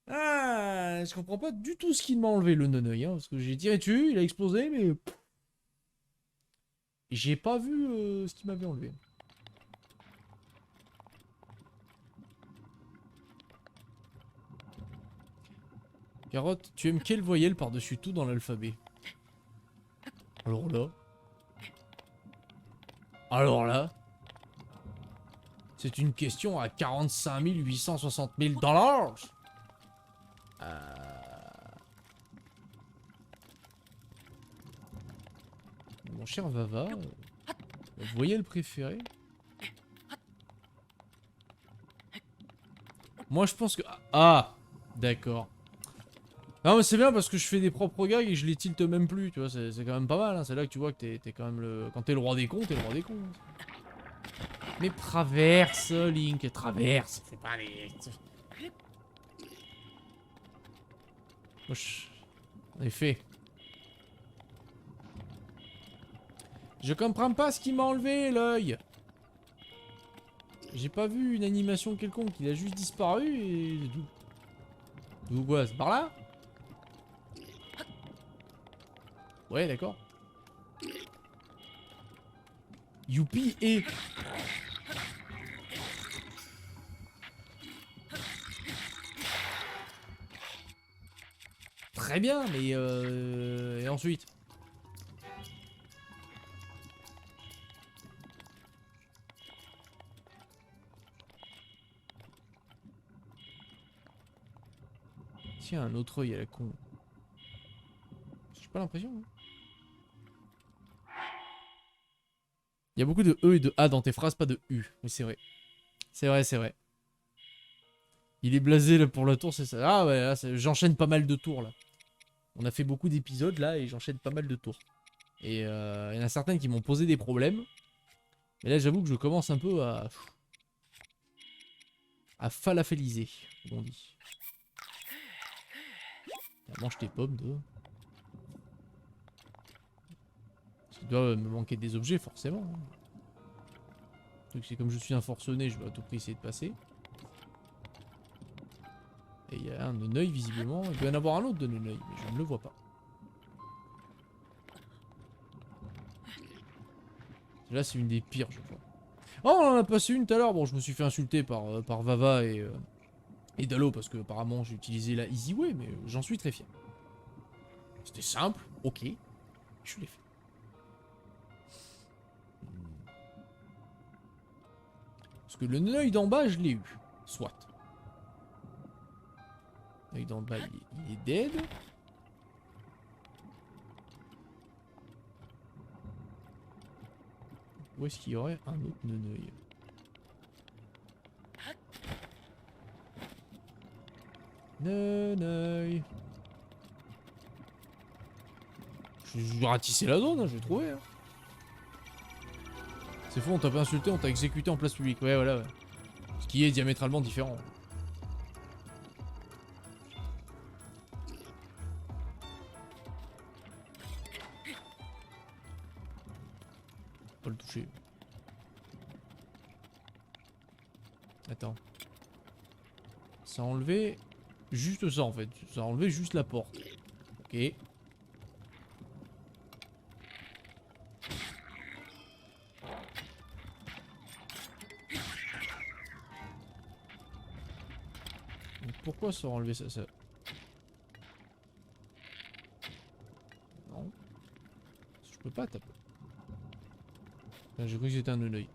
Ah, je comprends pas du tout ce qu'il m'a enlevé, le non-œil. Hein, parce que j'ai tiré dessus, il a explosé, mais... J'ai pas vu ce qu'il m'avait enlevé. Carotte, tu aimes quelle voyelle par-dessus tout dans l'alphabet? Alors là... Alors là... C'est une question à 45 860 000 $. Mon cher Vava... voyelle préférée? Moi je pense que... Ah! D'accord. Non mais c'est bien parce que je fais des propres gags et je les tilte même plus, tu vois, c'est quand même pas mal, hein. C'est là que tu vois que t'es quand même le... Quand t'es le roi des cons, t'es le roi des cons. Mais traverse, Link, traverse. C'est pas les... En effet. Je comprends pas ce qui m'a enlevé, l'œil. J'ai pas vu une animation quelconque, il a juste disparu et... D'où quoi? C'est par là? Ouais, d'accord. Youpi et... Très bien, mais et ensuite? Tiens, un autre œil à la con. J'ai pas l'impression. Hein. Il y a beaucoup de E et de A dans tes phrases, pas de U. Oui, c'est vrai. C'est vrai, c'est vrai. Il est blasé là pour la tour, c'est ça. Ah ouais, là, j'enchaîne pas mal de tours là. On a fait beaucoup d'épisodes là et j'enchaîne pas mal de tours. Et il y en a certaines qui m'ont posé des problèmes. Mais là, j'avoue que je commence un peu à falafeliser, comme on dit. Mange tes pommes, toi. Il doit me manquer des objets, forcément. C'est comme je suis un forcené, je vais à tout prix essayer de passer. Et il y a un œil visiblement. Il doit y en avoir un autre de œil, mais je ne le vois pas. Là, c'est une des pires, je crois. Oh, on en a passé une tout à l'heure. Bon, je me suis fait insulter par Vava et Dalo parce que apparemment j'ai utilisé la Easy Way, mais j'en suis très fier. C'était simple, ok. Je l'ai fait. Parce que le œil d'en bas, je l'ai eu. Soit. L'œil d'en bas, il est dead. Où est-ce qu'il y aurait un autre neneuil? Neneuil. Je vais ratisser la zone, hein, je vais trouver. Hein. C'est faux, on t'a pas insulté, on t'a exécuté en place publique. Ouais, voilà, ouais. Ce qui est diamétralement différent. Pas le toucher. Attends. Ça a enlevé juste ça en fait. Ça a enlevé juste la porte. Ok. Mais pourquoi ça a enlevé ça, Non. Je peux pas taper. J'ai cru que c'était un œil.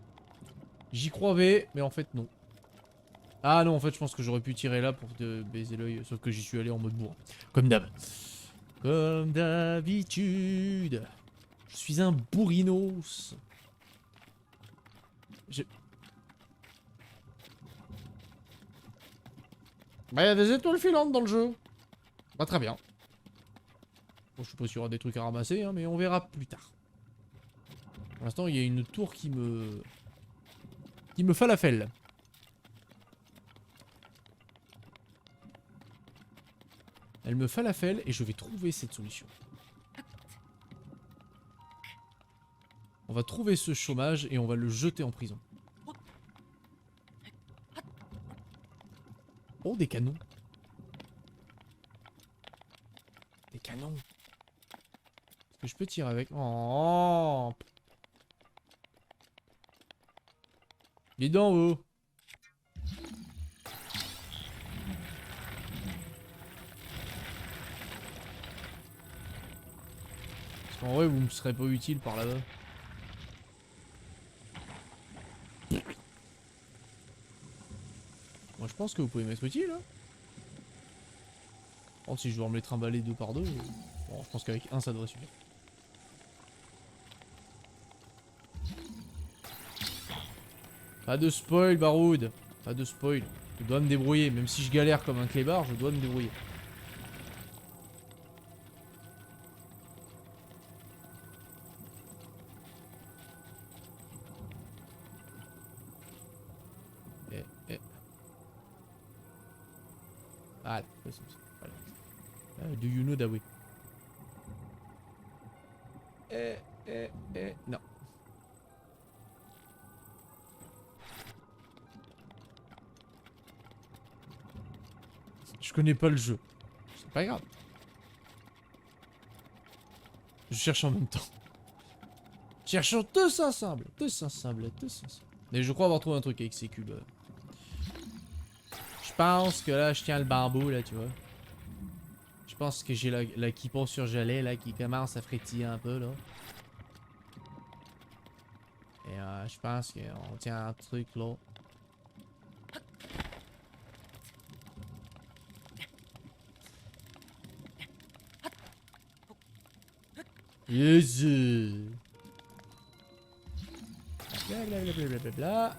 J'y croyais, mais en fait non. Ah non, en fait je pense que j'aurais pu tirer là pour te baiser l'œil, sauf que j'y suis allé en mode bourrin. Comme d'hab. Comme d'habitude. Je suis un bourrinos. Bah, il y a des étoiles filantes dans le jeu. Bah, très bien. Bon, je sais pas s'il y aura des trucs à ramasser, hein, mais on verra plus tard. Pour l'instant, il y a une tour qui me falafelle. Elle me falafelle et je vais trouver cette solution. On va trouver ce chômage et on va le jeter en prison. Oh, des canons. Des canons. Est-ce que je peux tirer avec? Oh. Dis donc, vous. Parce qu'en vrai, vous me serez pas utile par là-bas. Moi, je pense que vous pouvez m'être utile, hein. Oh, si je dois me les trimballer deux par deux, bon, je pense qu'avec un, ça devrait suffire. Pas de spoil, Baroud. Pas de spoil. Je dois me débrouiller. Même si je galère comme un clébard, je dois me débrouiller. Ah, voilà. Do you know that way? Non. Je connais pas le jeu. C'est pas grave. Je cherche en même temps. Cherchons tous ensemble. Tous ensemble. Tous ensemble. Mais je crois avoir trouvé un truc avec ces cubes. Je pense que là, je tiens le bambou, là, tu vois. Je pense que j'ai l'équipement surgelé, là, qui commence à frétiller un peu, là. Et je pense qu'on tient un truc, là. Yes. Blablabla.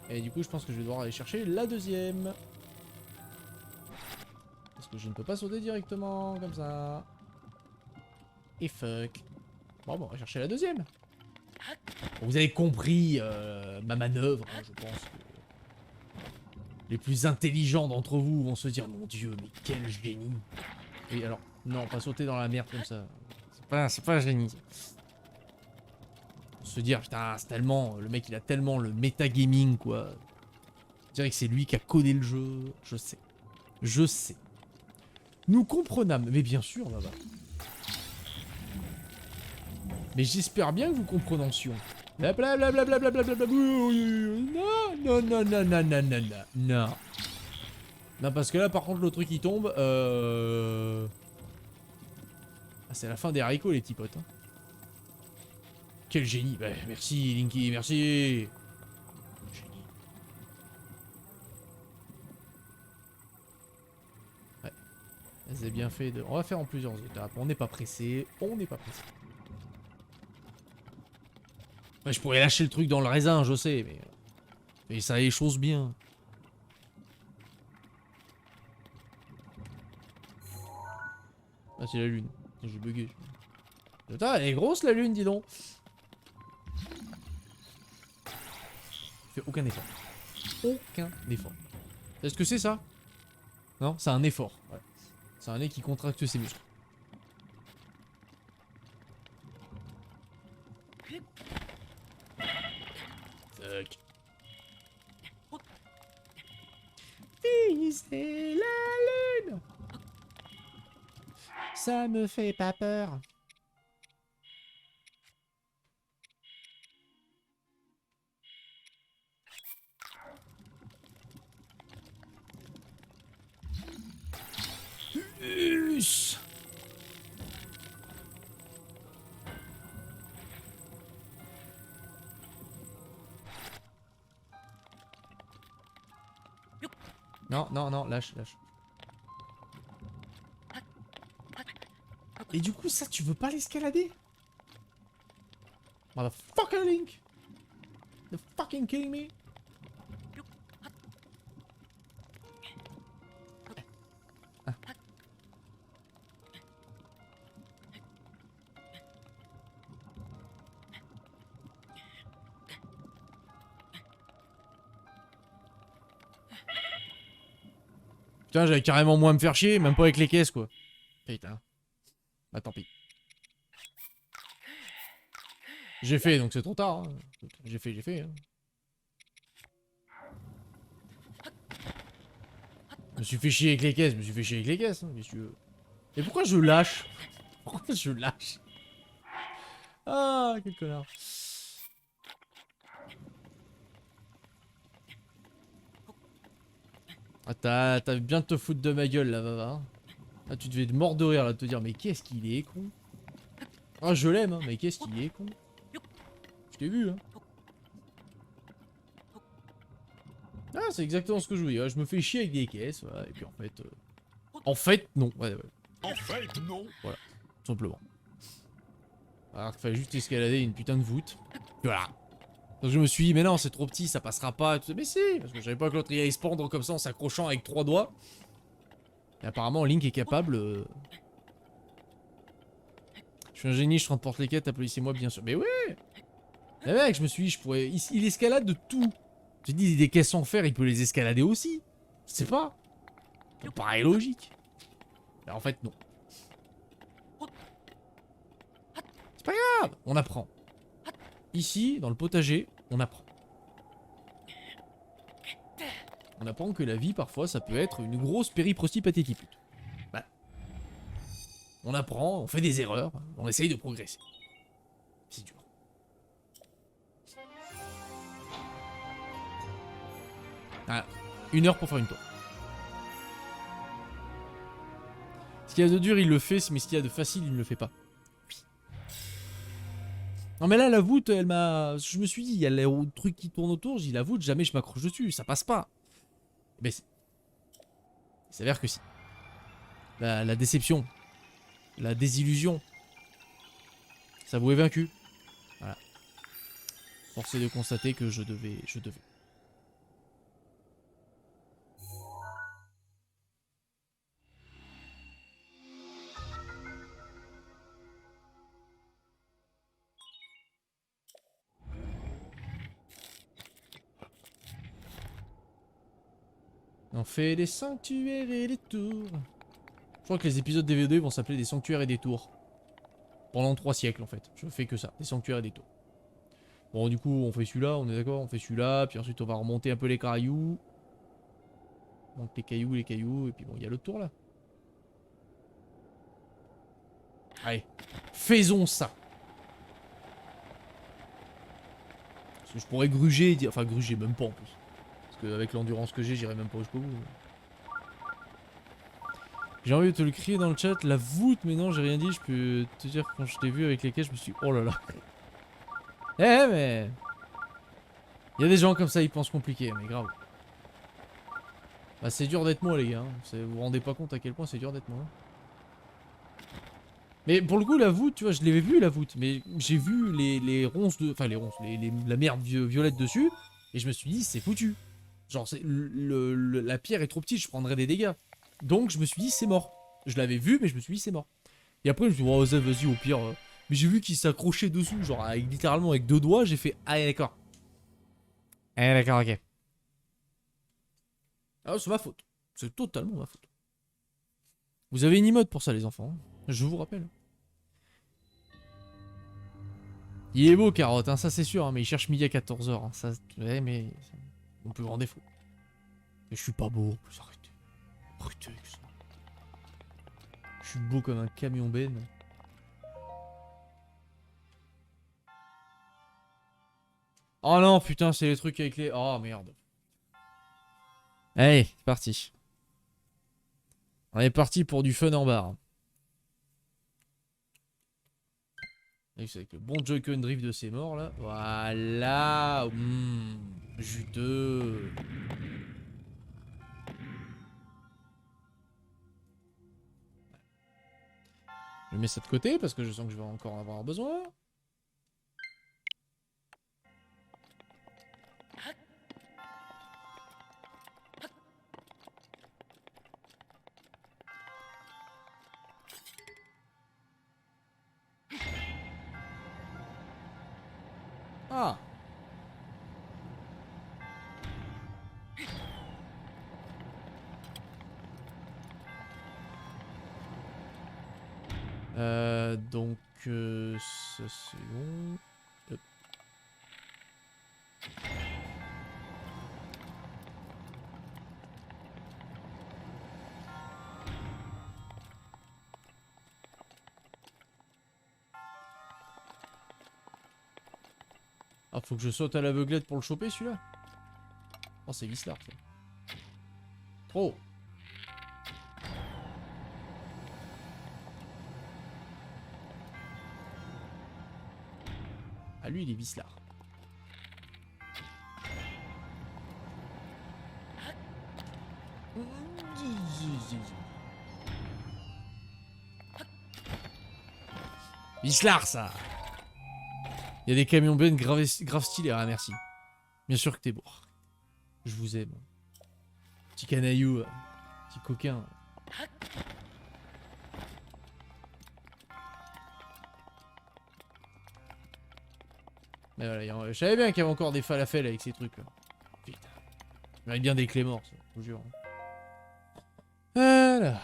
Et du coup, je pense que je vais devoir aller chercher la deuxième. Parce que je ne peux pas sauter directement, comme ça. Et fuck. Bon, on va chercher la deuxième. Bon, vous avez compris ma manœuvre, hein, je pense que les plus intelligents d'entre vous vont se dire, mon dieu, mais quel génie. Et alors, non, pas sauter dans la merde comme ça. C'est pas un génie. Se dire, putain, c'est tellement... Le mec, il a tellement le métagaming, quoi. Je dirais que c'est lui qui a codé le jeu. Je sais. Je sais. Nous comprenons. Mais bien sûr, là-bas. Mais j'espère bien que vous comprenention. Blablabla. Non, non, non, non, non, non, non, non. Non. Non, parce que là, par contre, le truc il tombe. Ah, c'est la fin des haricots, les petits potes. Hein. Quel génie. Bah, merci, Linky, merci. Génie. Ouais. C'est bien fait. On va faire en plusieurs étapes. On n'est pas pressé. On n'est pas pressé. Ouais, je pourrais lâcher le truc dans le raisin, je sais, mais ça les choses bien. Ah, c'est la lune. J'ai bugué. Putain, elle est grosse la lune, dis donc. Fais aucun effort. Aucun effort. C'est ce que c'est ça? Non, c'est un effort. Ouais. C'est un nez qui contracte ses muscles. Fuck. C'est la lune. Ça me fait pas peur. Us. Non, non, non, lâche, lâche. Et du coup, ça, tu veux pas l'escalader? Motherfucker, Link! The fucking kidding me? Putain, j'avais carrément moins à me faire chier, même pas avec les caisses, quoi. Putain. Bah tant pis. J'ai fait, donc c'est trop tard. Hein. J'ai fait. Hein. Je me suis fait chier avec les caisses, hein, messieurs. Et pourquoi je lâche? Pourquoi je lâche? Ah, quel connard. Ah, t'as bien de te foutre de ma gueule, là, va. Ah, tu devais te mordre de rire, là, de te dire, mais qu'est-ce qu'il est con. Ah, je l'aime, hein, mais qu'est-ce qu'il est con. Je t'ai vu, hein. Ah, c'est exactement ce que je voulais. Ouais, je me fais chier avec des caisses, voilà, et puis en fait... En fait, non. Ouais. En fait, non. Voilà, tout simplement. Alors qu'il fallait juste escalader une putain de voûte. Voilà. Donc je me suis dit, mais non, c'est trop petit, ça passera pas. Mais si, parce que je savais pas que l'autre il allait se pendre comme ça en s'accrochant avec 3 doigts. Et apparemment, Link est capable... Je suis un génie, je transporte les quêtes, applaudissez-moi bien sûr. Mais ouais. Mais mec, je me suis dit, je pourrais... Il escalade de tout. J'ai dit, des caisses en fer, il peut les escalader aussi. Je sais pas. Ça me paraît logique. Mais en fait, non. C'est pas grave, on apprend. Ici, dans le potager, on apprend. On apprend que la vie, parfois, ça peut être une grosse périprostipathétique. Voilà. On apprend, on fait des erreurs, on essaye de progresser. C'est dur. Voilà. 1 heure pour faire une tour. Ce qu'il y a de dur, il le fait, mais ce qu'il y a de facile, il ne le fait pas. Oui. Non mais là, la voûte, elle m'a... Je me suis dit, il y a le truc qui tourne autour, j'ai dit la voûte, jamais je m'accroche dessus, ça passe pas. Mais il s'avère que si. La déception, la désillusion, ça vous est vaincu. Voilà. Force est de constater que je devais. On fait des sanctuaires et des tours. Je crois que les épisodes DVD vont s'appeler des sanctuaires et des tours. Pendant 3 siècles en fait. Je fais que ça, des sanctuaires et des tours. Bon du coup on fait celui-là, on est d'accord, on fait celui-là, puis ensuite on va remonter un peu les cailloux. Donc les cailloux, et puis bon il y a le tour là. Allez, faisons ça. que je pourrais gruger, et dire... enfin gruger même pas en plus. Parce qu'avec l'endurance que j'ai, j'irai même pas jusqu'au bout. J'ai envie de te le crier dans le chat, la voûte, mais non, j'ai rien dit, je peux te dire quand je t'ai vu avec les quais, je me suis dit, oh là là. Eh mais... Il y a des gens comme ça, ils pensent compliqué, mais grave. Bah c'est dur d'être moi les gars, hein. Vous vous rendez pas compte à quel point c'est dur d'être moi. Mais pour le coup la voûte, tu vois, je l'avais vu la voûte, mais j'ai vu les ronces de... Enfin les ronces, la merde violette dessus, et je me suis dit c'est foutu. Genre la pierre est trop petite, je prendrais des dégâts. Donc je me suis dit c'est mort. Je l'avais vu mais je me suis dit c'est mort. Et après je me suis dit oh vas-y au pire. Mais j'ai vu qu'il s'accrochait dessous, genre avec, littéralement avec 2 doigts, j'ai fait ah d'accord. Ah d'accord ok. Ah c'est ma faute. C'est totalement ma faute. Vous avez une emote pour ça les enfants, hein. Je vous rappelle. Il est beau Carotte, hein, ça c'est sûr, hein, mais il cherche midi à 14h. Hein, ça, ouais, mais on peut en défaut. Mais je suis pas beau, plus arrêtez. Arrêtez avec ça. Je suis beau comme un camion benne. Oh non, putain, c'est les trucs avec les... Oh merde. Allez, c'est parti. On est parti pour du fun en barre. Et c'est avec le bon Joy-Con drift de ces morts là. Voilà. Juteux. Je mets ça de côté parce que je sens que je vais encore en avoir besoin. Ah. Donc ça c'est bon. Hop. Ah, faut que je saute à l'aveuglette pour le choper celui-là. Oh, c'est Vislar ça. Trop. Ah, lui il est Vislar. Vislar ça. Il y a des camions bennes grave stylés, ah merci. Bien sûr que t'es beau. Je vous aime. Petit canaillou, petit coquin. Mais voilà, je savais bien qu'il y avait encore des falafels avec ces trucs là. Putain. J'aurais bien des clés morts, ça, je vous jure. Alors.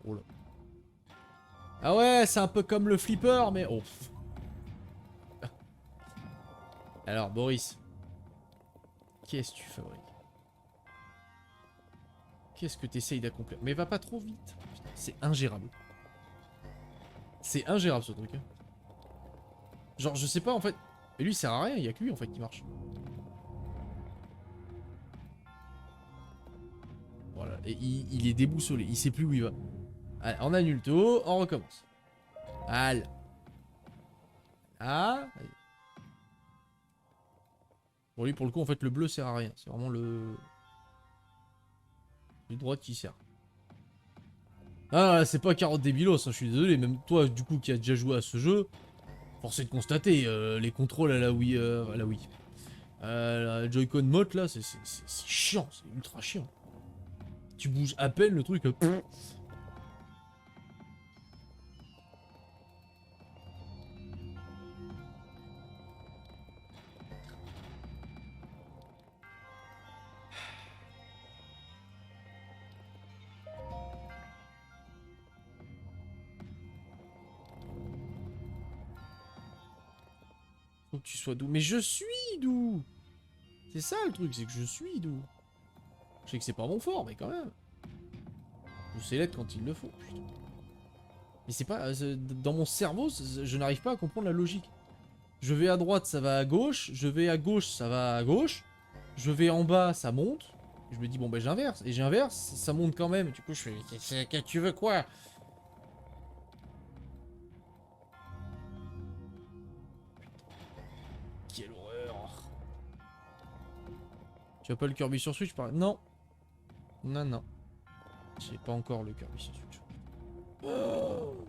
Oh là. Ah ouais, c'est un peu comme le flipper, mais... Oh. Alors, Boris. Qu'est-ce que tu fabriques? Qu'est-ce que tu essayes d'accomplir? Mais va pas trop vite. C'est ingérable. C'est ingérable ce truc. Hein. Genre, je sais pas en fait. Mais lui, il sert à rien, il y a que lui en fait qui marche. Voilà, et il est déboussolé, il sait plus où il va. Allez, on annule tout, on recommence. Allez. Ah. Bon, lui, pour le coup, en fait, le bleu sert à rien. C'est vraiment le droit qui sert. Ah, c'est pas carotte débilos, hein, je suis désolé. Même toi, du coup, qui a déjà joué à ce jeu, force est de constater, les contrôles à la Wii. La Joy-Con mode, là, c'est chiant, c'est ultra chiant. Tu bouges à peine le truc. Faut que tu sois doux. Mais je suis doux. C'est ça le truc, c'est que je suis doux. Je sais que c'est pas mon fort, mais quand même. Ou c'est lettres quand il le faut. Putain. Mais c'est pas... dans mon cerveau, je n'arrive pas à comprendre la logique. Je vais à droite, ça va à gauche. Je vais à gauche, ça va à gauche. Je vais en bas, ça monte. Je me dis, bon, ben j'inverse. Et j'inverse, ça monte quand même. Du coup, je fais, qu'est-ce que tu veux quoi? Quelle horreur. Tu as pas le Kirby sur Switch, par... Non. Non, non. J'ai pas encore le Kirby sur Switch. Oh,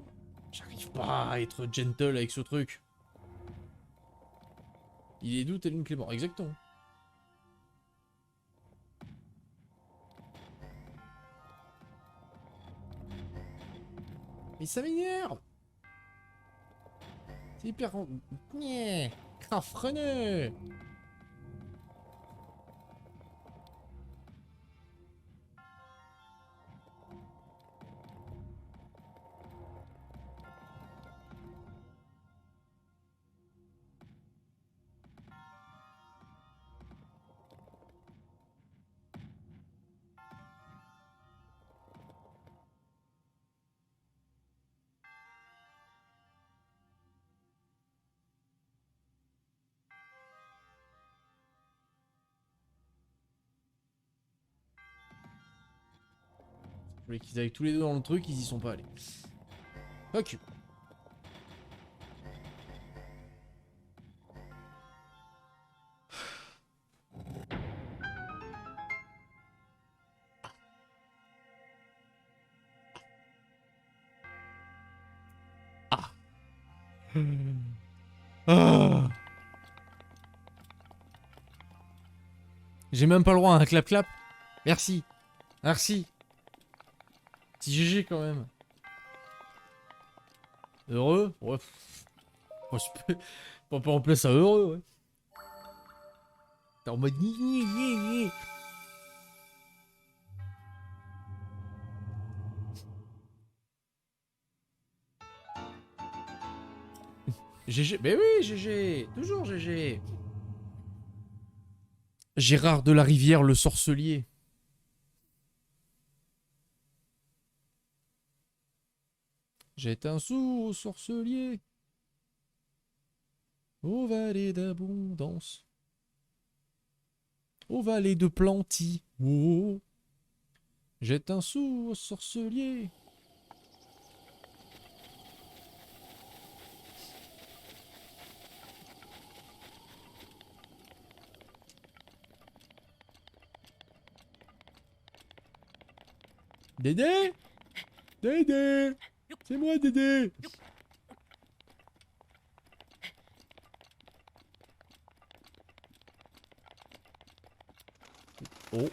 j'arrive pas à être gentle avec ce truc. Il est d'où tel une Clément? Exactement. Mais ça m'énerve. C'est hyper... Nyeh, cafreneux. Je voulais qu'ils aillent tous les deux dans le truc, ils y sont pas allés. Ok. Ah. Ah. J'ai même pas le droit à un clap-clap. Merci. Merci. Petit GG quand même. Heureux? Ouais. Moi, je peux pas remplacer ça heureux, ouais. T'es en mode ni ni ni ni. GG. Mais oui, GG. Toujours GG. Gérard de la Rivière, le sorcelier. Jette un sou au sorcelier. Aux vallées d'abondance. Aux vallées de Planty. Oh. Jette un sou au sorcelier. Dédé? Dédé? C'est moi, Dédé! Oh.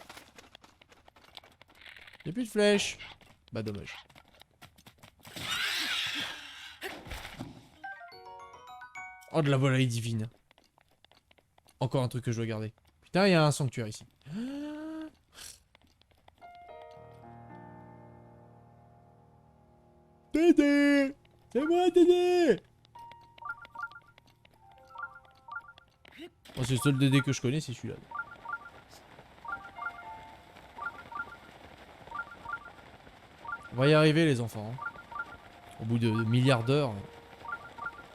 Y'a plus de flèches. Bah dommage. Oh, de la volaille divine. Encore un truc que je dois garder. Putain, il y a un sanctuaire ici. Dédé! C'est moi, Dédé! Oh, c'est le seul Dédé que je connais, c'est celui-là. On va y arriver, les enfants. Hein. Au bout de milliards d'heures.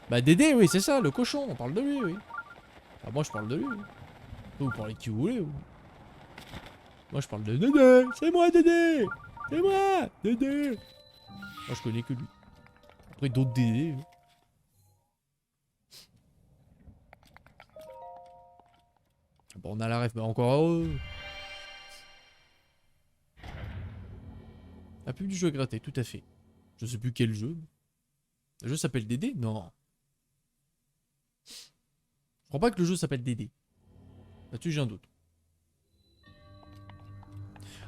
Bah, Dédé, oui, c'est ça, le cochon. On parle de lui, oui. Enfin, moi, je parle de lui. Oui. Vous parlez de qui vous voulez. Oui. Moi, je parle de Dédé. C'est moi, Dédé! C'est moi, Dédé! Moi, je connais que lui. Après, d'autres Dédé. Oui. Bon, on a la ref, mais encore heureux. La pub du jeu gratté, tout à fait. Je sais plus quel jeu. Le jeu s'appelle Dédé? Non. Je crois pas que le jeu s'appelle Dédé. Là-dessus, j'ai un doute.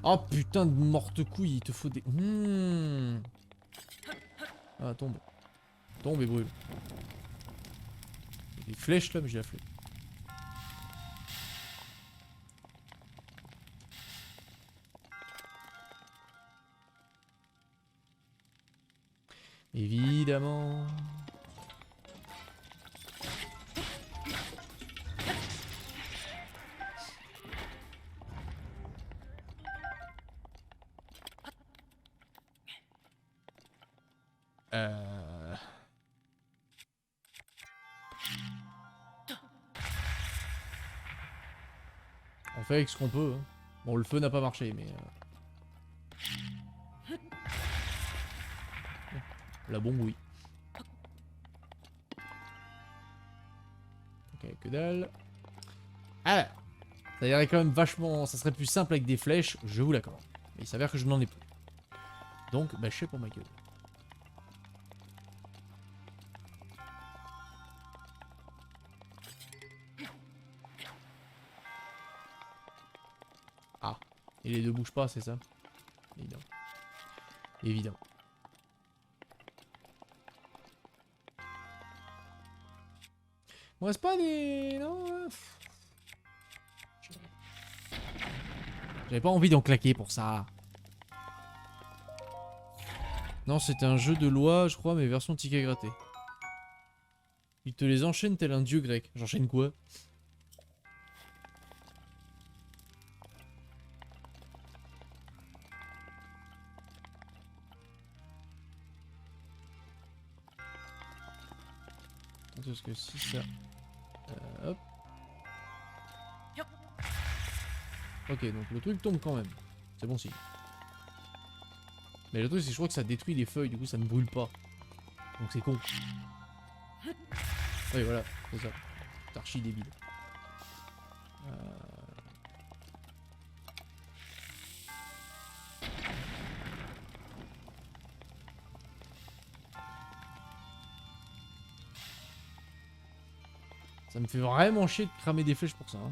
Oh putain de morte couille, il te faut des... Ah, tombe. Tombe et brûle. Il y a des flèches là, mais j'ai la flèche. Évidemment. On fait avec ce qu'on peut. Hein. Bon, le feu n'a pas marché, mais... La bombe, oui. Ok, que dalle. Ah, ça irait quand même vachement... Ça serait plus simple avec des flèches, je vous l'accorde. Mais il s'avère que je n'en ai plus. Donc, bah, je sais pour ma gueule. Ah, et les deux bougent pas, c'est ça? Évidemment. Évidemment. Il me reste pas des... Non. J'avais pas envie d'en claquer pour ça. Non, c'était un jeu de loi, je crois, mais version ticket gratté. Il te les enchaîne tel un dieu grec. J'enchaîne quoi? Parce que si ça... hop. Ok, donc le truc tombe quand même. C'est bon signe. Mais le truc c'est que je crois que ça détruit les feuilles, du coup ça ne brûle pas. Donc c'est con. Oui voilà, c'est ça. C'est archi débile. Ça me fait vraiment chier de cramer des flèches pour ça. Hein.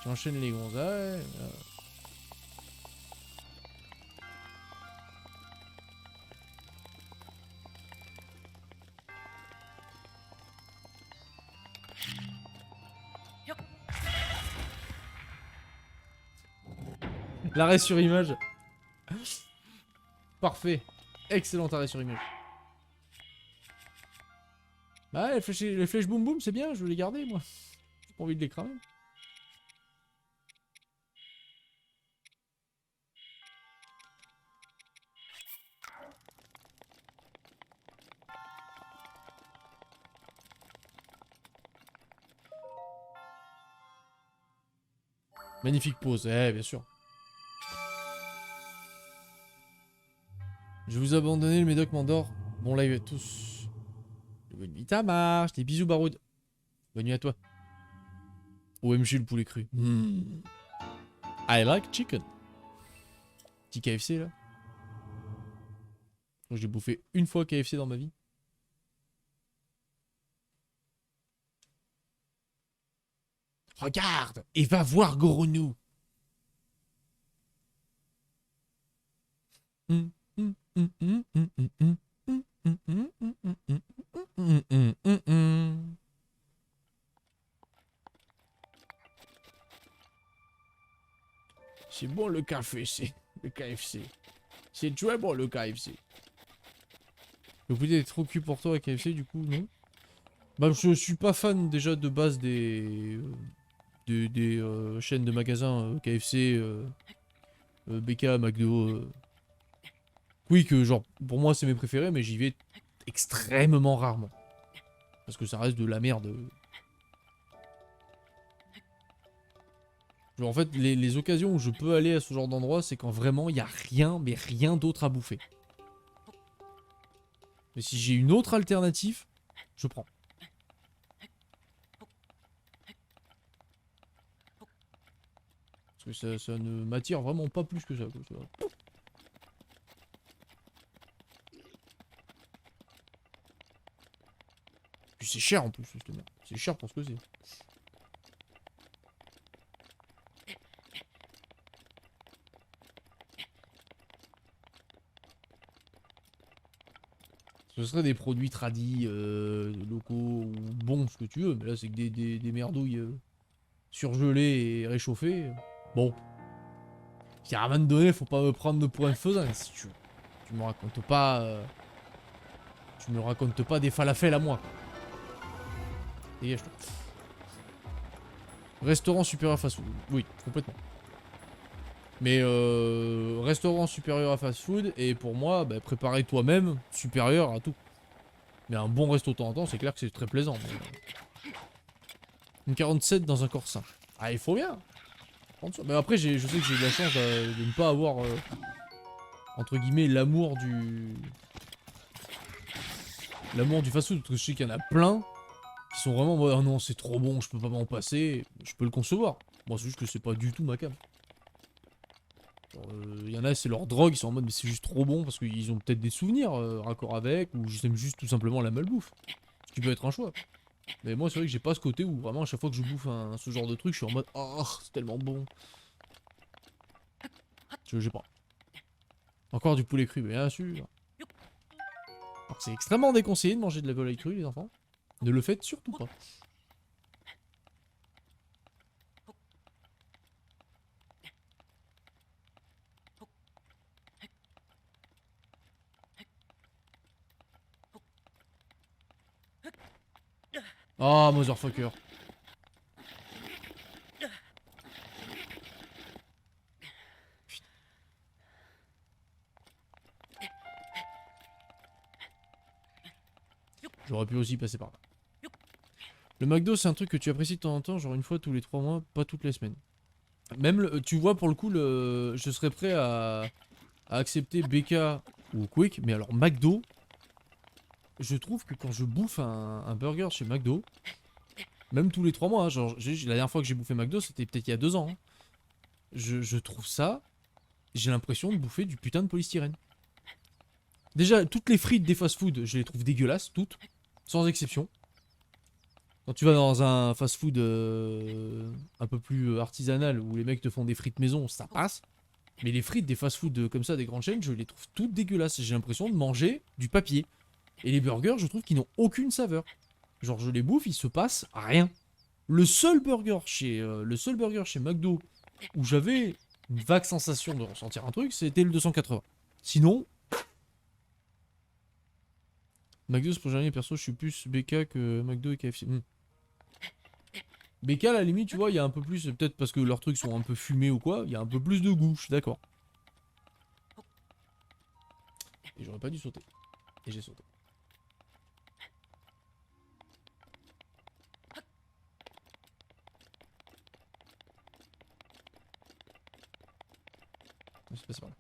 Tu enchaînes les gonzales. Voilà. L'arrêt sur image. Parfait. Excellent arrêt sur image. Bah les flèches boum boum c'est bien, je veux les garder moi. J'ai pas envie de les cramer. Magnifique pause, eh bien sûr. Je vous ai abandonné, le médoc m'endort. Bon live à tous. Bonne nuit, ça marche. Des bisous Baroud. Bonne nuit à toi. OMG le poulet cru. I like chicken. Petit KFC là. J'ai bouffé une fois KFC dans ma vie. Regarde et va voir Goronou. C'est bon le café, c'est le KFC. C'est très bon le KFC. Le poulet est trop cul pour toi à KFC du coup, non? Bah je suis pas fan déjà de base des chaînes de magasins KFC, BK, McDo. Oui que genre pour moi c'est mes préférés mais j'y vais extrêmement rarement. Parce que ça reste de la merde. Genre en fait les occasions où je peux aller à ce genre d'endroit c'est quand vraiment il y a rien mais rien d'autre à bouffer. Mais si j'ai une autre alternative, je prends. Parce que ça ne m'attire vraiment pas plus que ça. Quoi, ça. Puis c'est cher en plus, justement. C'est cher pour ce que c'est. Ce serait des produits tradis, locaux, ou bons, ce que tu veux. Mais là, c'est que des merdouilles surgelées et réchauffées. Bon. Si à un moment donné, faut pas me prendre pour un faisan. Si tu me racontes pas... tu me racontes pas des falafels à moi. Dégage-toi. Restaurant supérieur fast-food. Oui, complètement. Mais restaurant supérieur à fast-food, et pour moi, bah, préparer toi-même supérieur à tout. Mais un bon resto de temps en temps, c'est clair que c'est très plaisant. Mais, une 47 dans un corps sain. Ah, il faut bien. Mais après, je sais que j'ai eu de la chance de ne pas avoir, entre guillemets, l'amour du... L'amour du fast-food, parce que je sais qu'il y en a plein qui sont vraiment en mode, ah non, c'est trop bon, je peux pas m'en passer. Je peux le concevoir. Moi, c'est juste que c'est pas du tout ma cam. Il y en a, c'est leur drogue, ils sont en mode, mais c'est juste trop bon parce qu'ils ont peut-être des souvenirs raccord avec, ou j'aime juste tout simplement la malbouffe. Ce qui peut être un choix. Mais moi, c'est vrai que j'ai pas ce côté où vraiment, à chaque fois que je bouffe ce genre de truc, je suis en mode, oh, c'est tellement bon. Je sais pas. Encore du poulet cru, bien sûr. Alors, c'est extrêmement déconseillé de manger de la volaille crue, les enfants. Ne le faites surtout pas. Ah, motherfucker. J'aurais pu aussi passer par là. Le McDo, c'est un truc que tu apprécies de temps en temps, genre une fois tous les 3 mois, pas toutes les semaines. Même, tu vois, pour le coup, je serais prêt à accepter BK ou Quick, mais alors McDo, je trouve que quand je bouffe un burger chez McDo, même tous les 3 mois, hein, genre la dernière fois que j'ai bouffé McDo, c'était peut-être il y a 2 ans. Hein, je trouve ça, j'ai l'impression de bouffer du putain de polystyrène. Déjà, toutes les frites des fast-food, je les trouve dégueulasses, toutes, sans exception. Quand tu vas dans un fast-food un peu plus artisanal, où les mecs te font des frites maison, ça passe. Mais les frites des fast-food comme ça, des grandes chaînes, je les trouve toutes dégueulasses. J'ai l'impression de manger du papier. Et les burgers, je trouve qu'ils n'ont aucune saveur. Genre, je les bouffe, il se passe rien. Le seul burger chez McDo où j'avais une vague sensation de ressentir un truc, c'était le 280. Sinon, McDo, c'est pour jamais, perso, je suis plus BK que McDo et KFC. BK, à la limite, tu vois, il y a un peu plus, peut-être parce que leurs trucs sont un peu fumés ou quoi, il y a un peu plus de goût, je suis d'accord. Et j'aurais pas dû sauter. Et j'ai sauté. C'est passé par là.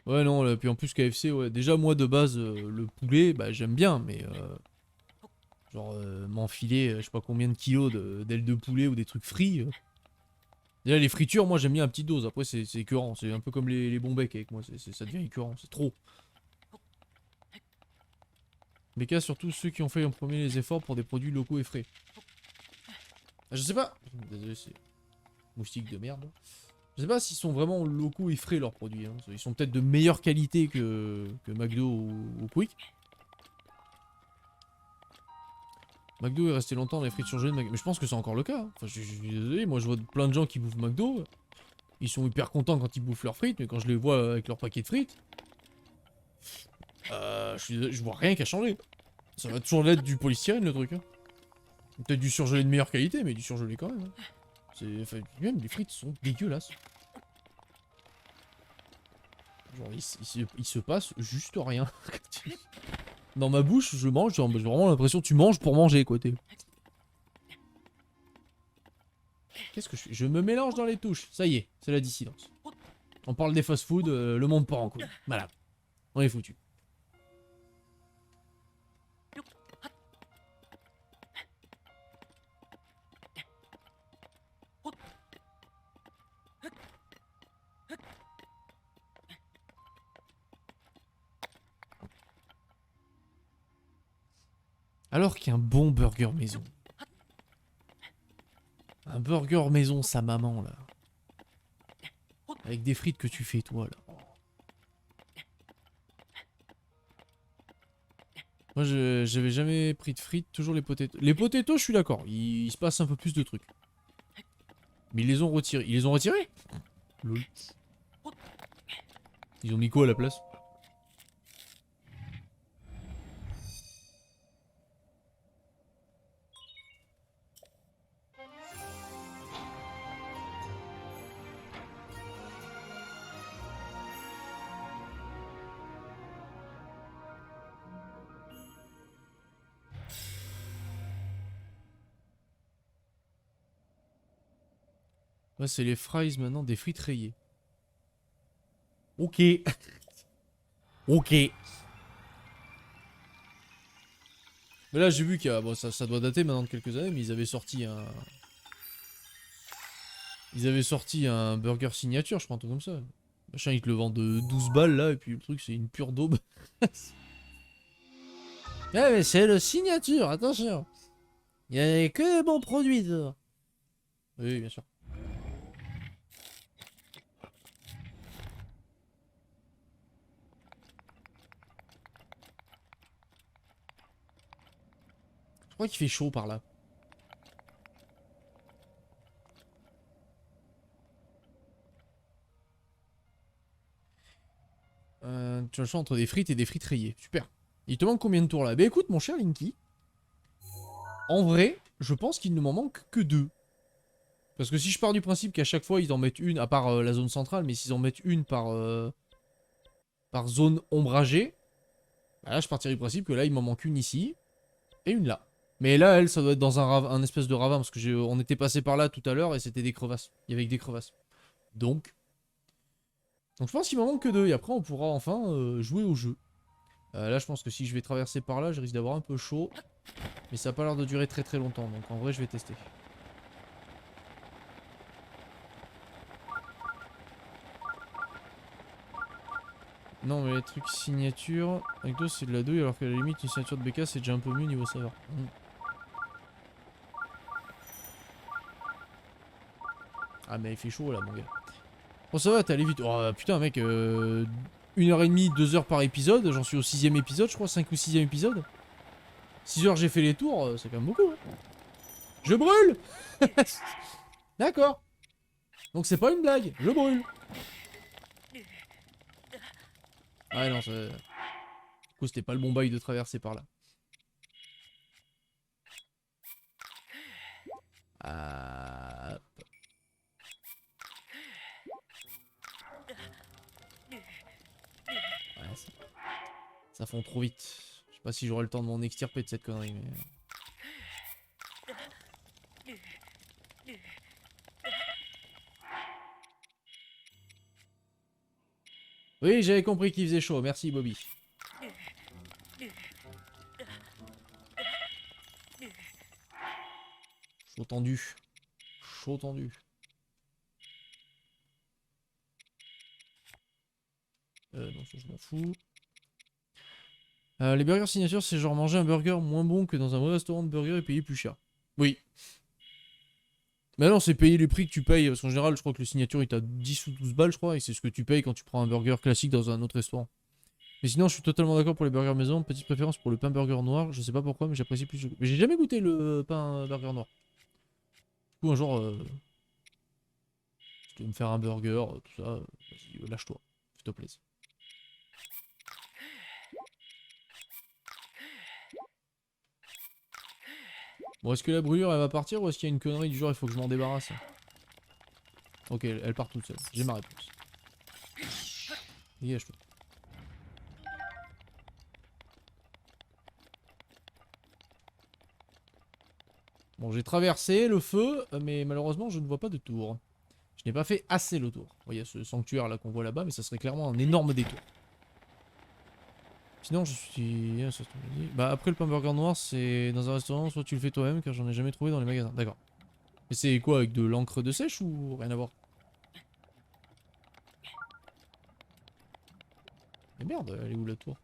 Ouais, non, là, puis en plus KFC, ouais. Déjà, moi, de base, le poulet, bah, j'aime bien, mais... genre, m'enfiler, je sais pas combien de kilos d'ailes de poulet ou des trucs frits. Déjà, les fritures, moi, j'aime bien à petite dose. Après, c'est écœurant. C'est un peu comme les bons becs avec moi. Ça devient écœurant, c'est trop. BK, surtout ceux qui ont fait en premier les efforts pour des produits locaux et frais. Ah, je sais pas. Désolé, c'est... moustique de merde. Je sais pas s'ils sont vraiment locaux et frais leurs produits. Hein. Ils sont peut-être de meilleure qualité que McDo ou Quick. McDo est resté longtemps dans les frites surgelées de McDo. Mais je pense que c'est encore le cas. Hein. Enfin, je suis désolé, moi je vois plein de gens qui bouffent McDo. Ils sont hyper contents quand ils bouffent leurs frites, mais quand je les vois avec leur paquet de frites, je vois rien qu'à changer. Ça va toujours l'être du polystyrène le truc. Hein. Peut-être du surgelé de meilleure qualité, mais du surgelé quand même. Hein. Enfin, même les frites sont dégueulasses. Genre, il se passe juste rien. Dans ma bouche, je mange, j'ai vraiment l'impression que tu manges pour manger, quoi. Qu'est-ce que je fais? Je me mélange dans les touches. Ça y est, c'est la dissidence. On parle des fast-food, le monde part en couille. Voilà. On est foutu. Alors qu'il y a un bon burger maison. Un burger maison, sa maman, là. Avec des frites que tu fais, toi, là. Moi, j'avais jamais pris de frites, toujours les potatoes. Les potatoes, je suis d'accord. Il se passe un peu plus de trucs. Mais ils les ont retirés. Ils les ont retirés? Lol. Ils ont mis quoi à la place? Ouais, c'est les fries maintenant, des frites rayées. Ok. Ok. Mais là, j'ai vu qu'il y a... Bon, ça doit dater maintenant de quelques années, mais ils avaient sorti un... Ils avaient sorti un burger signature, je crois, un truc comme ça. Machin, ils te le vendent de 12 balles, là, et puis le truc, c'est une pure daube. Ah, mais c'est le signature, attention. Il y a que des bons produits, dedans. Oui, bien sûr. Je crois qu'il fait chaud par là. Tu as le choix entre des frites et des frites rayées. Super. Il te manque combien de tours là? Bah écoute, mon cher Linky. En vrai, je pense qu'il ne m'en manque que 2. Parce que si je pars du principe qu'à chaque fois ils en mettent une, à part la zone centrale, mais s'ils en mettent une par zone ombragée, bah là je partirai du principe que là il m'en manque une ici et une là. Mais là, elle, ça doit être dans un espèce de ravin parce que on était passé par là tout à l'heure et c'était des crevasses. Il y avait que des crevasses. Donc je pense qu'il m'en manque que 2 et après on pourra enfin jouer au jeu. Là je pense que si je vais traverser par là, je risque d'avoir un peu chaud. Mais ça a pas l'air de durer très très longtemps, donc en vrai je vais tester. Non mais les trucs signature, avec toi c'est de la douille alors qu'à la limite une signature de BK c'est déjà un peu mieux niveau saveur. Ah mais il fait chaud là mon gars. Bon ça va, t'es allé vite. Oh putain mec, 1h30, 2h par épisode, j'en suis au 6ème épisode je crois, 5 ou 6ème épisode. 6 heures j'ai fait les tours, c'est quand même beaucoup. Hein. Je brûle. D'accord. Donc c'est pas une blague, je brûle. Ah ouais, non, ça... Du coup c'était pas le bon bail de traverser par là. Ah... Ouais, ça fond trop vite. Je sais pas si j'aurai le temps de m'en extirper de cette connerie, mais... Oui, j'avais compris qu'il faisait chaud, merci Bobby. Chaud tendu. Chaud tendu. Non, ça je m'en fous. Les burgers signature, c'est genre manger un burger moins bon que dans un vrai restaurant de burger et payer plus cher. Oui. Mais non, c'est payer les prix que tu payes, parce qu'en général, je crois que le signature, il t'a 10 ou 12 balles, je crois, et c'est ce que tu payes quand tu prends un burger classique dans un autre restaurant. Mais sinon, je suis totalement d'accord pour les burgers maison. Petite préférence pour le pain burger noir. Je sais pas pourquoi, mais j'apprécie plus. Mais j'ai jamais goûté le pain burger noir. Du coup, un jour, si tu veux me faire un burger, tout ça, vas-y, lâche-toi. Fais-toi plaisir. Bon, est-ce que la brûlure, elle va partir ou est-ce qu'il y a une connerie du genre, il faut que je m'en débarrasse? Ok, elle part toute seule. J'ai ma réponse. Dégage-toi. Bon, j'ai traversé le feu, mais malheureusement, je ne vois pas de tour. Je n'ai pas fait assez le tour. Bon, il y a ce sanctuaire là qu'on voit là-bas, mais ça serait clairement un énorme détour. Sinon, je suis... Ah, ça, bah, après le pain burger noir, c'est dans un restaurant, soit tu le fais toi-même, car j'en ai jamais trouvé dans les magasins. D'accord. Mais c'est quoi, avec de l'encre de sèche ou rien à voir? Mais merde, elle est où la tour?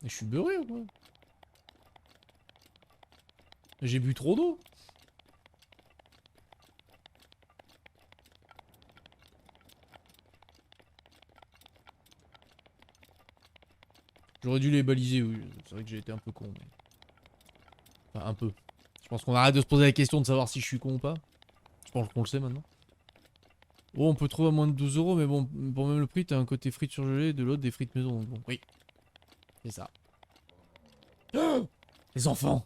Et je suis beurré ou quoi? J'ai bu trop d'eau. J'aurais dû les baliser, oui. C'est vrai que j'ai été un peu con, mais... Enfin, un peu. Je pense qu'on arrête de se poser la question de savoir si je suis con ou pas. Je pense qu'on le sait maintenant. Oh, on peut trouver à moins de 12 €, mais bon, pour même le prix, t'as un côté frites surgelées, de l'autre des frites maison. Donc bon, oui. C'est ça. Oh, les enfants!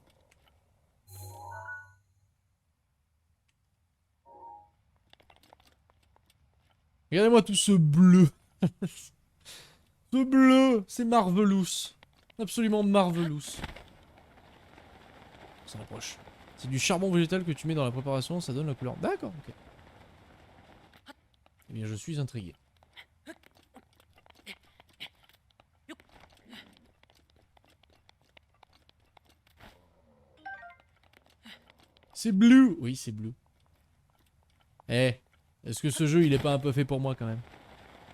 Regardez-moi tout ce bleu. Ce bleu, c'est marvelous. Absolument marvelous. Ça approche. C'est du charbon végétal que tu mets dans la préparation, ça donne la couleur. D'accord, ok. Eh bien, je suis intrigué. C'est bleu. Oui, c'est bleu. Eh, est-ce que ce jeu, il est pas un peu fait pour moi, quand même?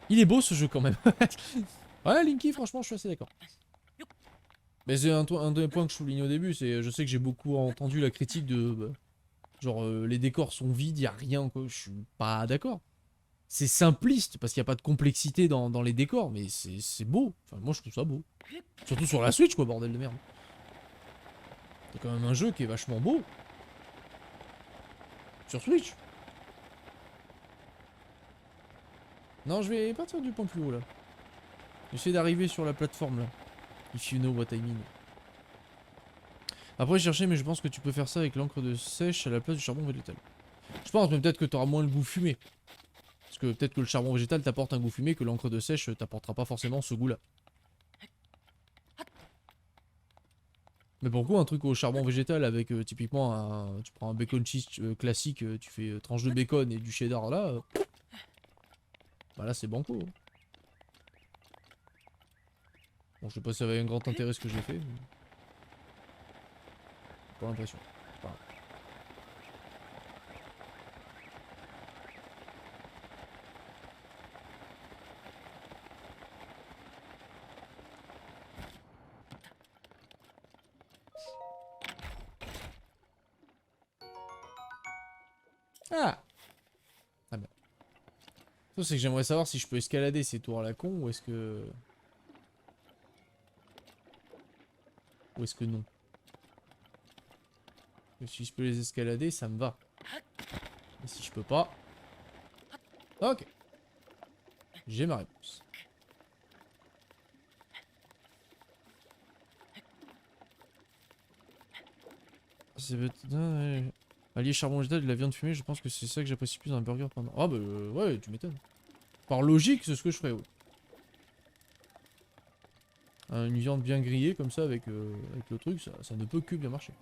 Il est beau, ce jeu, quand même. Ouais, Linky, franchement, je suis assez d'accord. Mais c'est un des points que je souligne au début, c'est je sais que j'ai beaucoup entendu la critique de... genre, les décors sont vides, y a rien, quoi. Je suis pas d'accord. C'est simpliste, parce qu'il n'y a pas de complexité dans les décors, mais c'est beau. Enfin, moi, je trouve ça beau. Surtout sur la Switch, quoi, bordel de merde. C'est quand même un jeu qui est vachement beau. Sur Switch. Non, je vais partir du point plus haut, là. J'essaie d'arriver sur la plateforme, là. If you know what I mean. Après, chercher, mais je pense que tu peux faire ça avec l'encre de sèche à la place du charbon végétal. Je pense, mais peut-être que tu auras moins le goût fumé. Parce que peut-être que le charbon végétal t'apporte un goût fumé que l'encre de sèche t'apportera pas forcément ce goût-là. Mais pourquoi un truc au charbon végétal avec typiquement tu prends un bacon cheese classique, tu fais tranche de bacon et du cheddar là, bah là c'est banco. Bon, je sais pas si ça avait un grand intérêt ce que j'ai fait. Mais... pas l'impression. Voilà. Ah! Ah ben. Ça c'est que j'aimerais savoir si je peux escalader ces tours à la con ou est-ce que... ou est-ce que non? Et si je peux les escalader, ça me va. Et si je peux pas... ok. J'ai ma réponse. C'est allié charbon végétal et de la viande fumée, je pense que c'est ça que j'apprécie plus dans un burger pendant. Ah bah ouais, tu m'étonnes. Par logique, c'est ce que je ferais, ouais. Une viande bien grillée comme ça avec le truc, ça ne peut que bien marcher.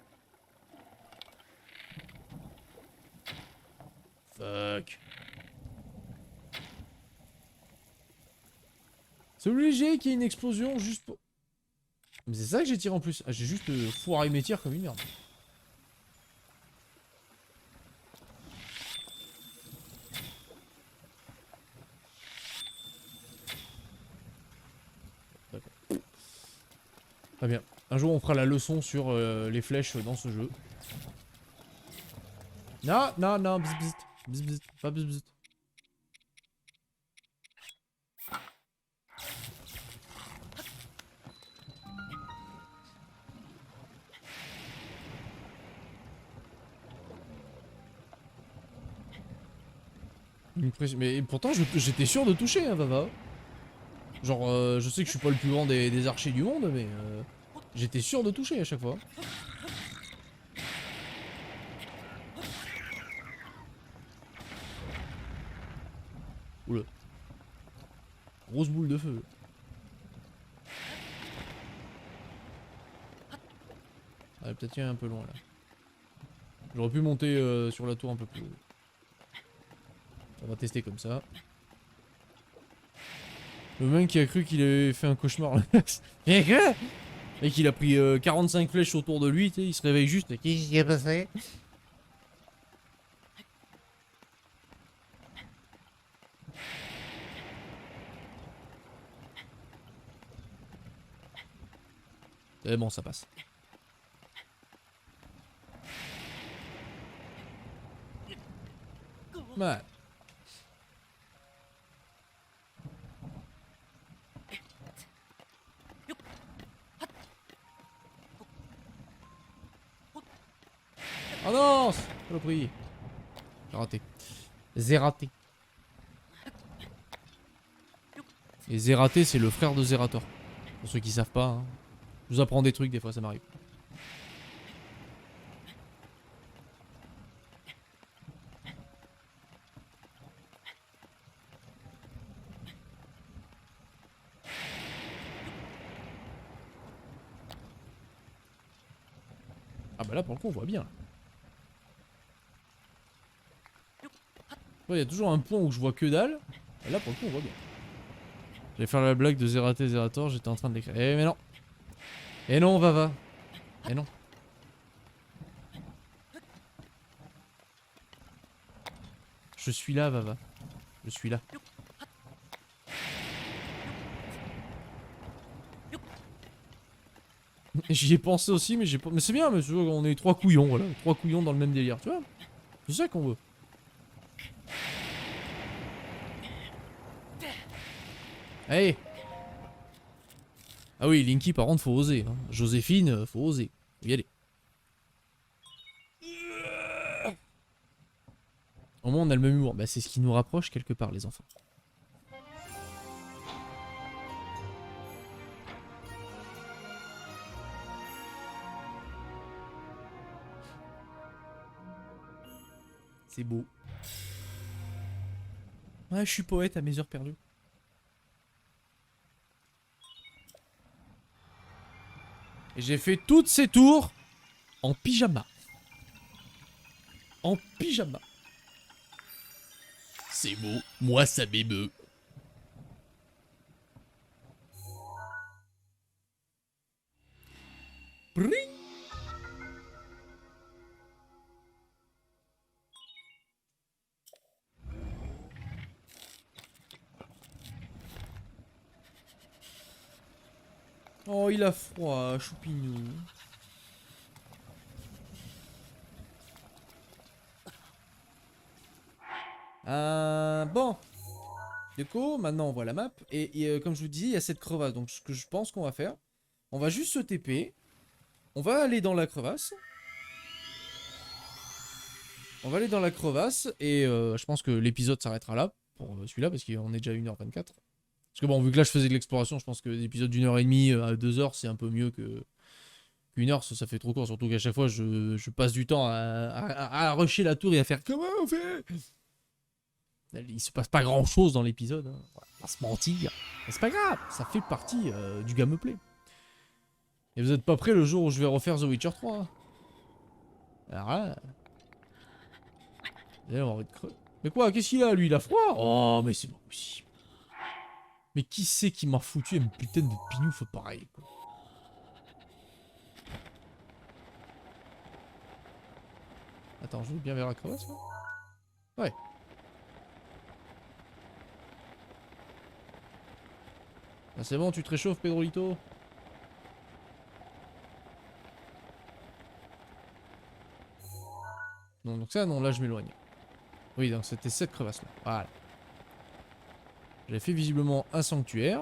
Fuck. C'est obligé qu'il y ait une explosion juste pour... mais c'est ça que j'ai tiré en plus. Ah, j'ai juste foiré mes tirs comme une merde. Très bien. Un jour on fera la leçon sur les flèches dans ce jeu. Non, non, non, bzz bzz. Bzz bzz, pas bzz bzz. Mais pourtant j'étais sûr de toucher, hein, Vava. Genre, je sais que je suis pas le plus grand des archers du monde, mais j'étais sûr de toucher à chaque fois. Oula. Grosse boule de feu. Ah, peut-être qu'il y a un peu loin là. J'aurais pu monter sur la tour un peu plus haut. On va tester comme ça. Le mec qui a cru qu'il avait fait un cauchemar. Et qu'il a pris 45 flèches autour de lui, tu sais, il se réveille juste. Qu'est-ce qui s'est passé? C'est bon, ça passe. Ouais. Oh non, saloperie. J'ai raté. Zeraté. Et Zeraté, c'est le frère de Zerator. Pour ceux qui savent pas, hein. Je vous apprends des trucs, des fois ça m'arrive. Ah bah là pour le coup on voit bien. Il y a toujours un point où je vois que dalle. Et là, pour le coup, on voit bien. J'allais faire la blague de Zeraté Zerator, j'étais en train de l'écrire. Eh, mais non. Eh non, Vava. Eh non. Je suis là, Vava. Je suis là. J'y ai pensé aussi, mais j'ai pas. Mais c'est bien, mais tu vois, on est trois couillons, voilà. Trois couillons dans le même délire, tu vois. C'est ça qu'on veut. Allez. Ah oui, Linky, par contre, faut oser. Hein. Joséphine, faut oser. Faut y aller. Au moins, on a le même humour. Bah, c'est ce qui nous rapproche quelque part, les enfants. C'est beau. Ouais, je suis poète à mes heures perdues. Et j'ai fait toutes ces tours en pyjama. En pyjama. C'est beau. Moi, ça m'émeut. Pring. Oh, il a froid, choupinou. Bon. Du coup, maintenant on voit la map. Et comme je vous dis, il y a cette crevasse. Donc ce que je pense qu'on va faire, on va juste se TP. On va aller dans la crevasse. On va aller dans la crevasse. Et je pense que l'épisode s'arrêtera là. Pour celui-là, parce qu'on est déjà à 1h24. Parce que bon, vu que là je faisais de l'exploration, je pense que l'épisode d'1h30 à 2h, c'est un peu mieux qu'une heure. Ça fait trop court. Surtout qu'à chaque fois, je passe du temps à rusher la tour et à faire comment on fait. Il se passe pas grand chose dans l'épisode, hein. On va pas se mentir. Mais c'est pas grave, ça fait partie du gameplay. Et vous êtes pas prêts le jour où je vais refaire The Witcher 3, hein. Alors là. Là, on a envie de creux. Mais quoi, qu'est-ce qu'il a lui? Il a froid? Oh, mais c'est pas possible. Mais qui c'est qui m'a foutu une putain de pignouf pareil, quoi. Attends, je vais bien vers la crevasse là? Ouais. Ah, c'est bon, tu te réchauffes, Pedrolito? Non, donc ça, non, là je m'éloigne. Oui, donc c'était cette crevasse là. Voilà. J'avais fait visiblement un sanctuaire.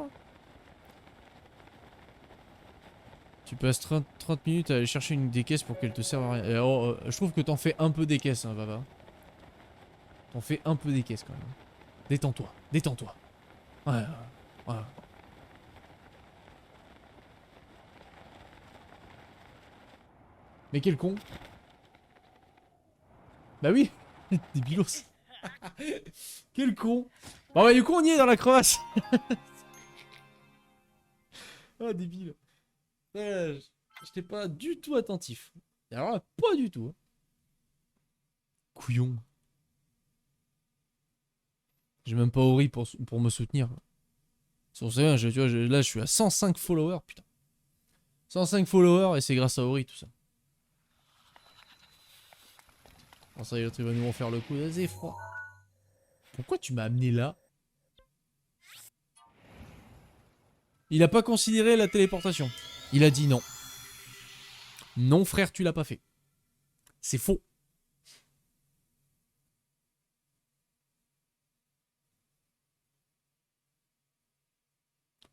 Tu passes 30 minutes à aller chercher une des caisses pour qu'elle te serve à rien. Je trouve que t'en fais un peu des caisses, hein, Vava. T'en fais un peu des caisses quand même. Détends-toi, détends-toi. Ouais, ouais. Mais quel con. Bah oui, débilos. Quel con. Bon bah du coup on y est dans la crevasse. Ah débile. Ouais, j'étais pas du tout attentif. Et alors là, pas du tout. Hein. Couillon. J'ai même pas Ori pour me soutenir. C'est pour ça, tu vois, là je suis à 105 followers, putain. 105 followers et c'est grâce à Ori tout ça. Bon ça y est, l'autre il va nous refaire le coup. Vas-y, froid. Pourquoi tu m'as amené là? Il a pas considéré la téléportation. Il a dit non. Non frère, tu l'as pas fait. C'est faux.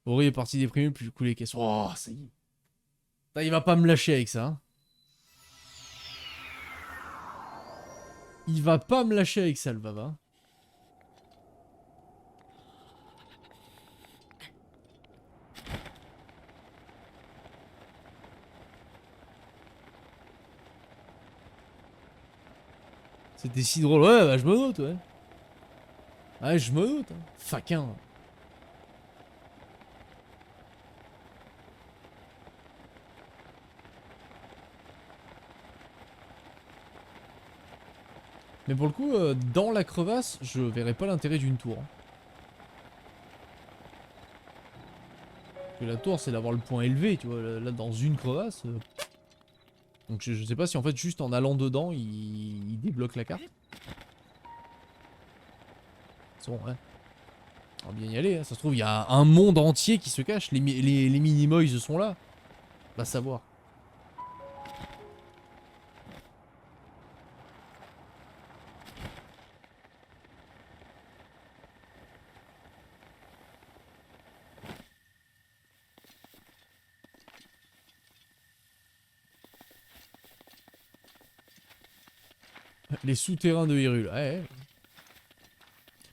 Ori est parti déprimé, plus du coup les caisses. Oh, ça y est. Putain, il va pas me lâcher avec ça. Hein. Il va pas me lâcher avec ça, le Vava. C'était si drôle. Ouais, bah je me doute, ouais. Ouais, je me doute. Hein. Faquin. Mais pour le coup, dans la crevasse, je verrais pas l'intérêt d'une tour. Parce que la tour, c'est d'avoir le point élevé, tu vois. Là, dans une crevasse... Donc je sais pas si en fait, juste en allant dedans, il débloque la carte. C'est bon, ouais. On va bien y aller, hein. Ça se trouve, il y a un monde entier qui se cache. Les Minimoys sont là. Va savoir. Les souterrains de Hyrule. Ouais.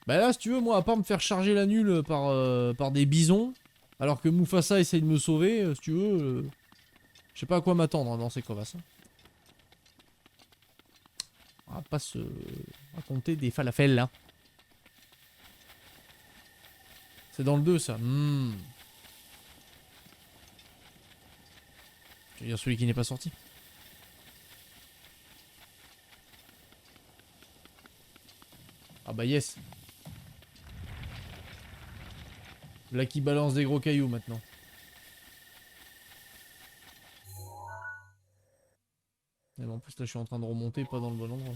Bah là, si tu veux, moi, à part me faire charger la nulle par des bisons, alors que Mufasa essaye de me sauver, si tu veux, je sais pas à quoi m'attendre hein, dans ces crevasses. Hein. On va pas se raconter des falafels, là. C'est dans le 2, ça. Je veux dire celui qui n'est pas sorti. Ah bah yes. Là qui balance des gros cailloux maintenant. Mais en plus là je suis en train de remonter pas dans le bon endroit.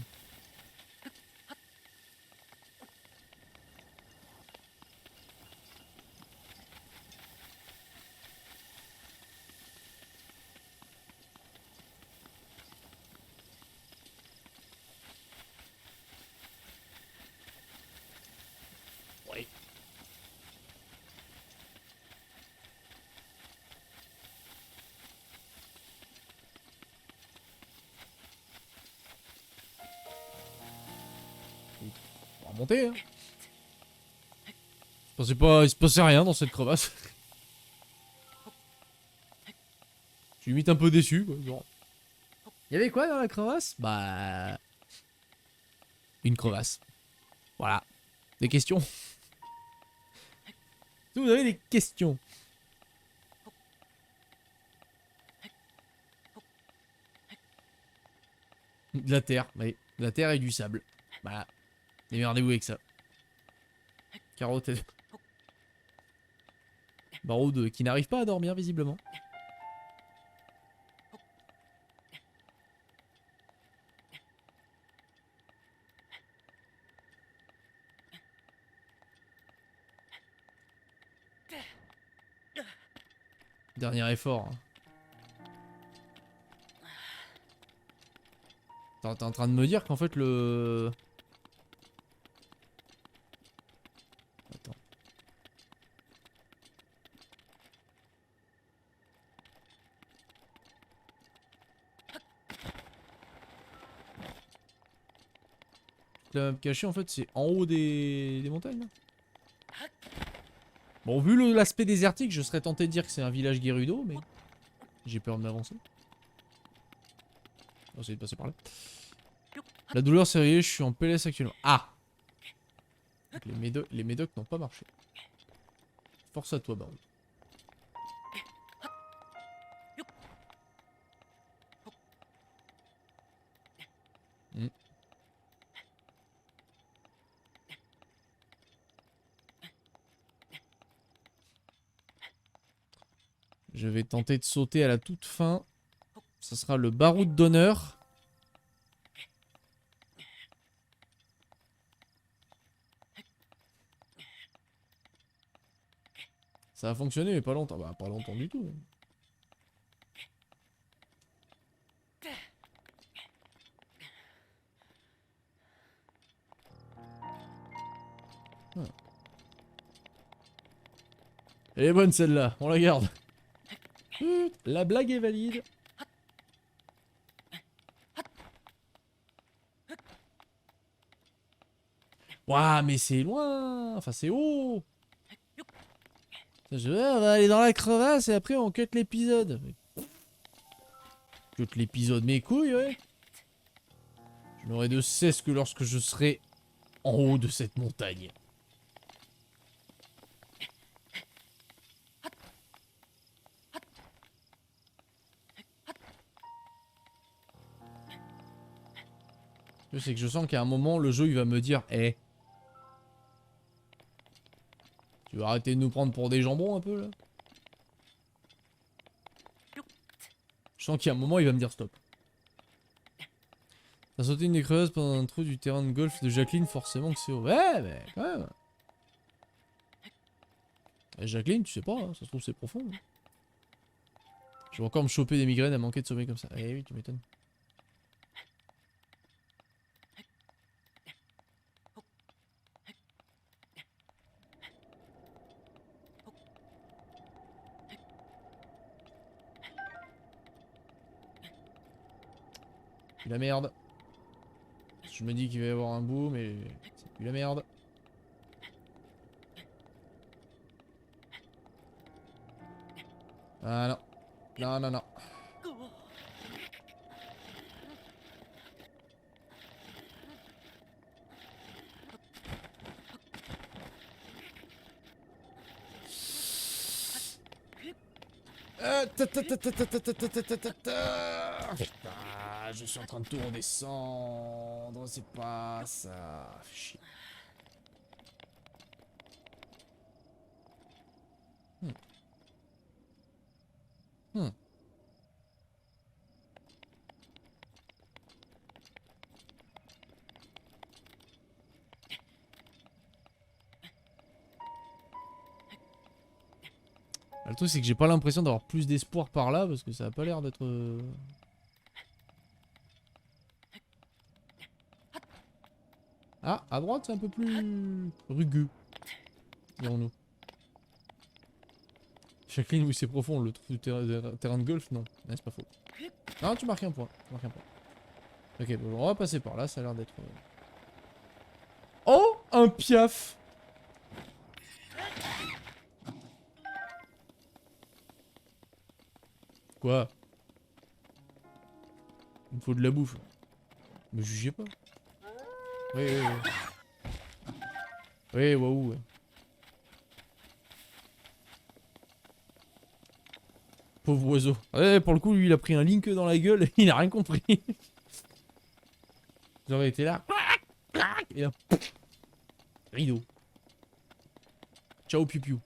Ouais. On va remonter hein. Il se passait rien dans cette crevasse. Je suis limite un peu déçu quoi. Genre. Il y avait quoi dans la crevasse? Bah... Une crevasse. Voilà. Des questions? Si vous avez des questions. De la terre, oui. De la terre et du sable. Voilà. Démerdez-vous avec ça. Carotte et... Barreau qui n'arrive pas à dormir visiblement. Dernier effort. Hein. T'es en train de me dire qu'en fait le... Attends. La map cachée en fait c'est en haut des montagnes. Là. Bon vu l'aspect désertique je serais tenté de dire que c'est un village Gerudo mais j'ai peur de m'avancer. On va essayer de passer par là. La douleur c'est réglé, je suis en PLS actuellement. Ah donc les médocs n'ont pas marché. Force à toi Baron. Je vais tenter de sauter à la toute fin. Ça sera le baroud d'honneur. Ça a fonctionné mais pas longtemps. Bah pas longtemps du tout. Ah. Elle est bonne celle-là, on la garde. La blague est valide. Waouh, mais c'est loin. Enfin, c'est haut. On va aller dans la crevasse et après on cut l'épisode. Cut l'épisode, mes couilles, ouais. Je n'aurai de cesse que lorsque je serai en haut de cette montagne. C'est que je sens qu'à un moment, le jeu, il va me dire, eh, tu vas arrêter de nous prendre pour des jambons un peu, là? Je sens qu'il y a un moment, il va me dire stop. T'as sauté une des crevasses pendant un trou du terrain de golf de Jacqueline, forcément que c'est haut. Ouais, mais quand même. Et Jacqueline, tu sais pas, hein, ça se trouve c'est profond. Hein. Je vais encore me choper des migraines à manquer de sommeil comme ça. Eh oui, tu m'étonnes. Puis la merde. Je me dis qu'il va y avoir un bout, mais c'est plus la merde. Ah non. Non, non, non. Putain, je suis en train de tout redescendre, c'est pas ça. Fais chier. Hmm. Le truc c'est que j'ai pas l'impression d'avoir plus d'espoir par là parce que ça a pas l'air d'être... Ah, à droite c'est un peu plus rugueux. Dirons-nous. Jacqueline, oui c'est profond, le trou du terrain de golf, non. Ah, c'est pas faux. Non, tu marques un point. Tu marques un point. Ok, bon, on va passer par là, ça a l'air d'être... Oh, un piaf. Quoi? Il me faut de la bouffe. Me jugez pas. Oui, oui, oui. Oui, waouh. Ouais. Pauvre oiseau. Ouais, pour le coup, lui, il a pris un link dans la gueule et il a rien compris. J'aurais été là. Et là. Rideau. Ciao, piou-piou.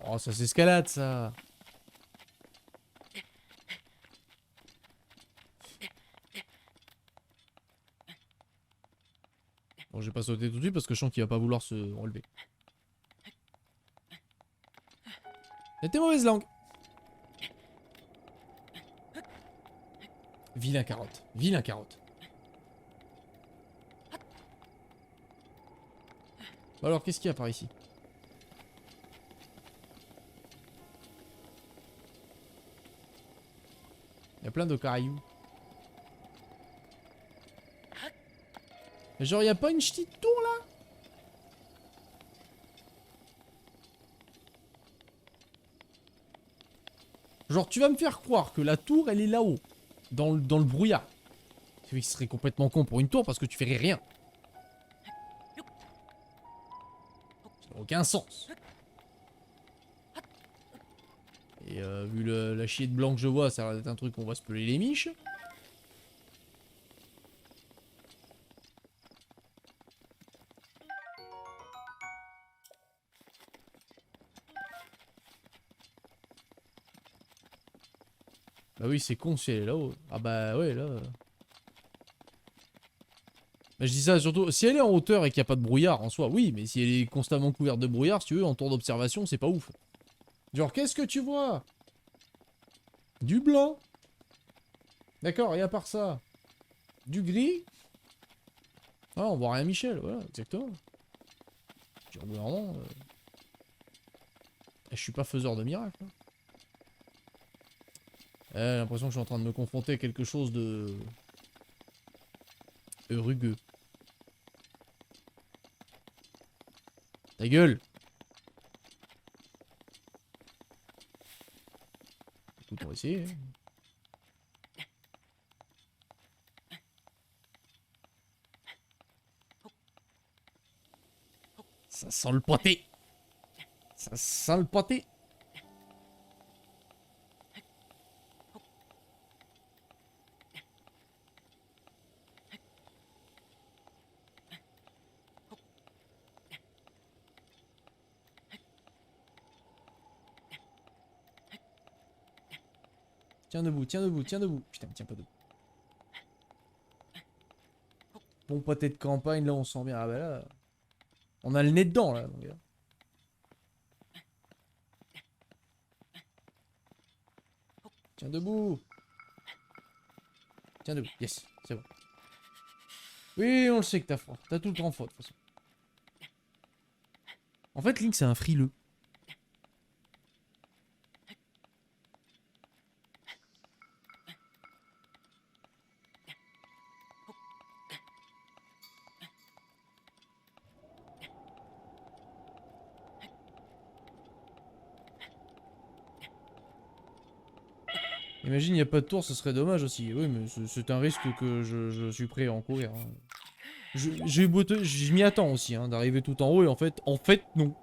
Oh, ça s'escalade, ça. Bon, j'ai pas sauté tout de suite parce que je sens qu'il va pas vouloir se relever. C'était mauvaise langue. Vilain carotte. Vilain carotte. Alors, qu'est-ce qu'il y a par ici? Il y a plein de cailloux. Mais genre, y a pas une petite tour là? Genre, tu vas me faire croire que la tour elle est là-haut, dans le brouillard. C'est vrai que ce serait complètement con pour une tour parce que tu ferais rien. Ça n'a aucun sens. Et vu la chier de blanc que je vois, ça a l'air d'être un truc qu'on va se peler les miches. Bah oui, c'est con si elle est là-haut. Ah bah ouais, là... Bah je dis ça surtout, si elle est en hauteur et qu'il n'y a pas de brouillard en soi, oui, mais si elle est constamment couverte de brouillard, si tu veux, en tour d'observation, c'est pas ouf. Genre, qu'est-ce que tu vois? Du blanc. D'accord, et à part ça, du gris. Ah, on voit rien Michel, voilà, exactement. Genre, vraiment... je suis pas faiseur de miracles. Hein. J'ai l'impression que je suis en train de me confronter à quelque chose de... rugueux. Ta gueule. Écoute, on va essayer. Hein. Ça sent le pâté. Ça sent le pâté. Tiens debout, tiens debout, tiens debout. Putain, tiens pas debout. Bon pâté de campagne, là on sent bien. Ah bah là, on a le nez dedans là, mon gars. Tiens debout. Tiens debout, yes, c'est bon. Oui, on le sait que t'as froid. T'as tout le temps froid de toute façon. En fait, Link c'est un frileux. Imagine, il n'y a pas de tour, ce serait dommage aussi. Oui, mais c'est un risque que je suis prêt à encourir. Hein. Je m'y attends aussi, hein, d'arriver tout en haut et en fait, non.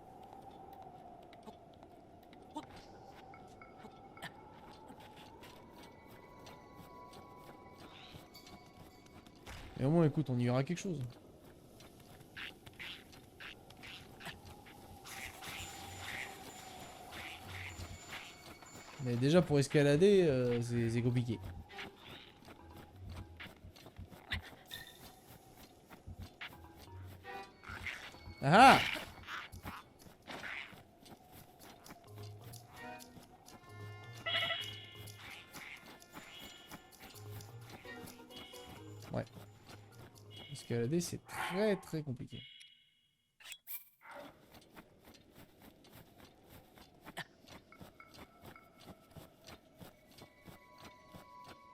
Mais au moins, écoute, on y verra quelque chose. Mais déjà, pour escalader, c'est compliqué. Ah ah! Ouais. Escalader, c'est très très compliqué.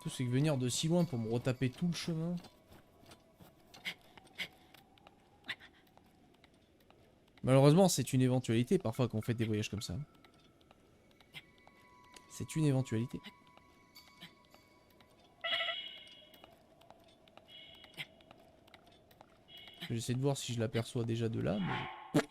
Tout c'est que venir de si loin pour me retaper tout le chemin. Malheureusement, c'est une éventualité parfois quand on fait des voyages comme ça. C'est une éventualité. J'essaie de voir si je l'aperçois déjà de là, mais...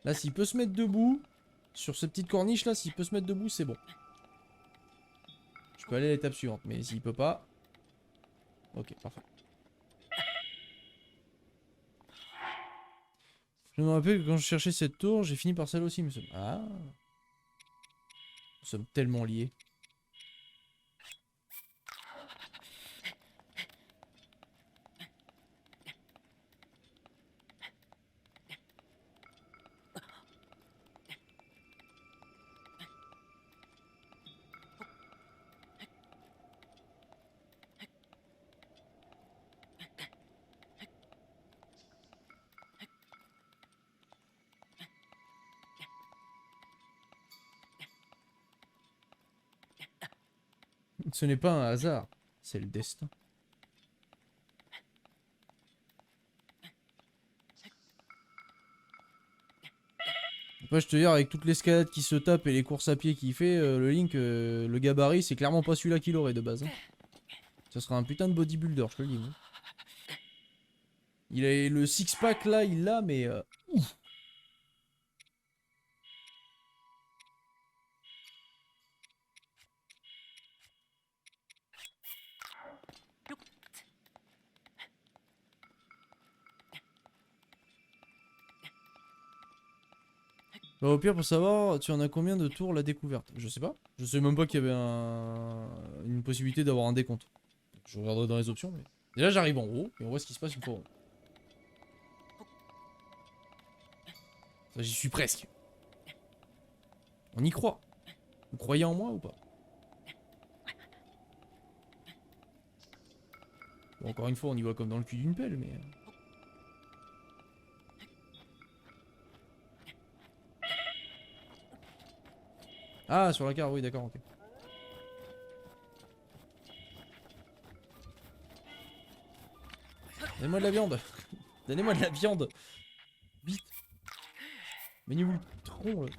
Là, s'il peut se mettre debout, sur cette petite corniche là, s'il peut se mettre debout, c'est bon. Je peux aller à l'étape suivante, mais s'il peut pas... Ok, parfait. Je me rappelle que quand je cherchais cette tour, j'ai fini par celle aussi, monsieur. Ah. Nous sommes tellement liés. Ce n'est pas un hasard, c'est le destin. Après, je te dire, avec toute l'escalade qui se tape et les courses à pied qu'il fait, le Link, le gabarit, c'est clairement pas celui-là qu'il aurait de base. Hein. Ça sera un putain de bodybuilder, je te le dis. Moi. Il a le six-pack là, il l'a, mais... ouf. Bah, au pire, pour savoir, tu en as combien de tours la découverte? Je sais pas. Je sais même pas qu'il y avait une possibilité d'avoir un décompte. Je regarderai dans les options, mais... Déjà, j'arrive en haut, et on voit ce qui se passe une fois en haut. Ça, j'y suis presque. On y croit. Vous croyez en moi ou pas? Bon, encore une fois, on y voit comme dans le cul d'une pelle, mais... Ah, sur la carte, oui, d'accord, ok. Donnez-moi de la viande. Donnez-moi de la viande. Vite. Menez-vous le tronc, là.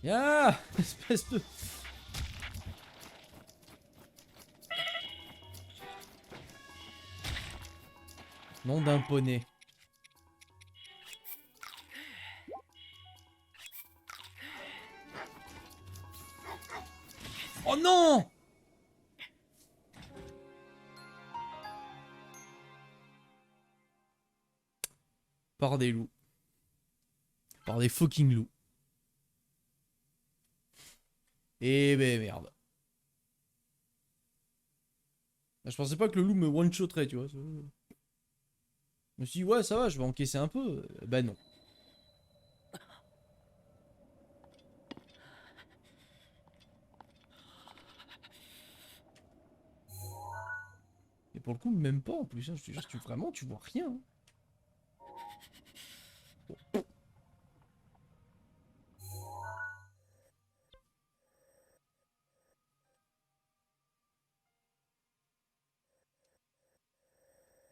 Ah, espèce de... Nom d'un poney. Oh non! Par des loups. Par des fucking loups. Eh ben merde. Je pensais pas que le loup me one-shotterait, tu vois. Je me suis dit, ouais, ça va, je vais encaisser un peu. Bah non. Et pour le coup, même pas en plus. Hein. Je te jure, vraiment, tu vois rien. Hein.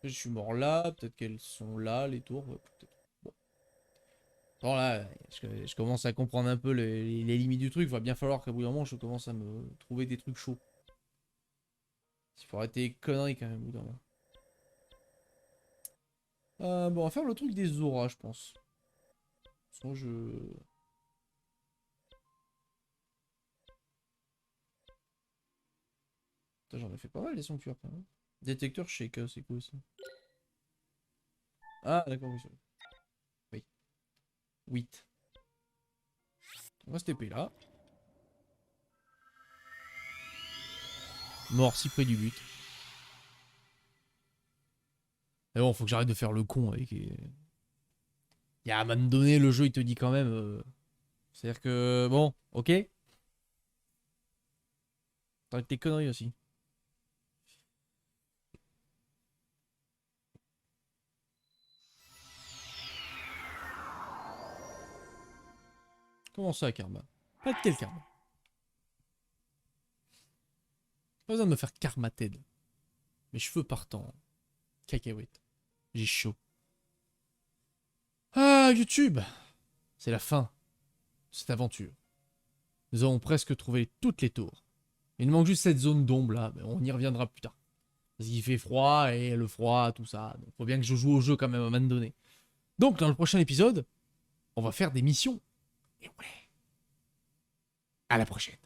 Je suis mort là, peut-être qu'elles sont là, les tours. Bon. Bon là, je commence à comprendre un peu les limites du truc. Va bien falloir qu'à bout d'un moment, je commence à me trouver des trucs chauds. Il faut arrêter les conneries quand même, au bout d'un moment. Bon, on va faire le truc des auras, je pense. Sinon, J'en ai fait pas mal des sanctuaires quand même. Détecteur shake, c'est quoi ça? Ah, d'accord, oui. Oui. 8. On va se TP là. Mort si près du but. Mais bon, faut que j'arrête de faire le con avec. Il y a à un moment donné, le jeu il te dit quand même. C'est-à-dire que. Bon, ok. T'arrêtes tes conneries aussi. Comment ça, karma? Pas de quel karma? Pas besoin de me faire karmated. Mes cheveux partant. Cacahuète. J'ai chaud. Ah, YouTube! C'est la fin de cette aventure. Nous avons presque trouvé toutes les tours. Il nous manque juste cette zone d'ombre là, mais on y reviendra plus tard. Parce qu'il fait froid et le froid, tout ça. Donc faut bien que je joue au jeu quand même à un moment donné. Donc dans le prochain épisode, on va faire des missions. Et ouais. À la prochaine.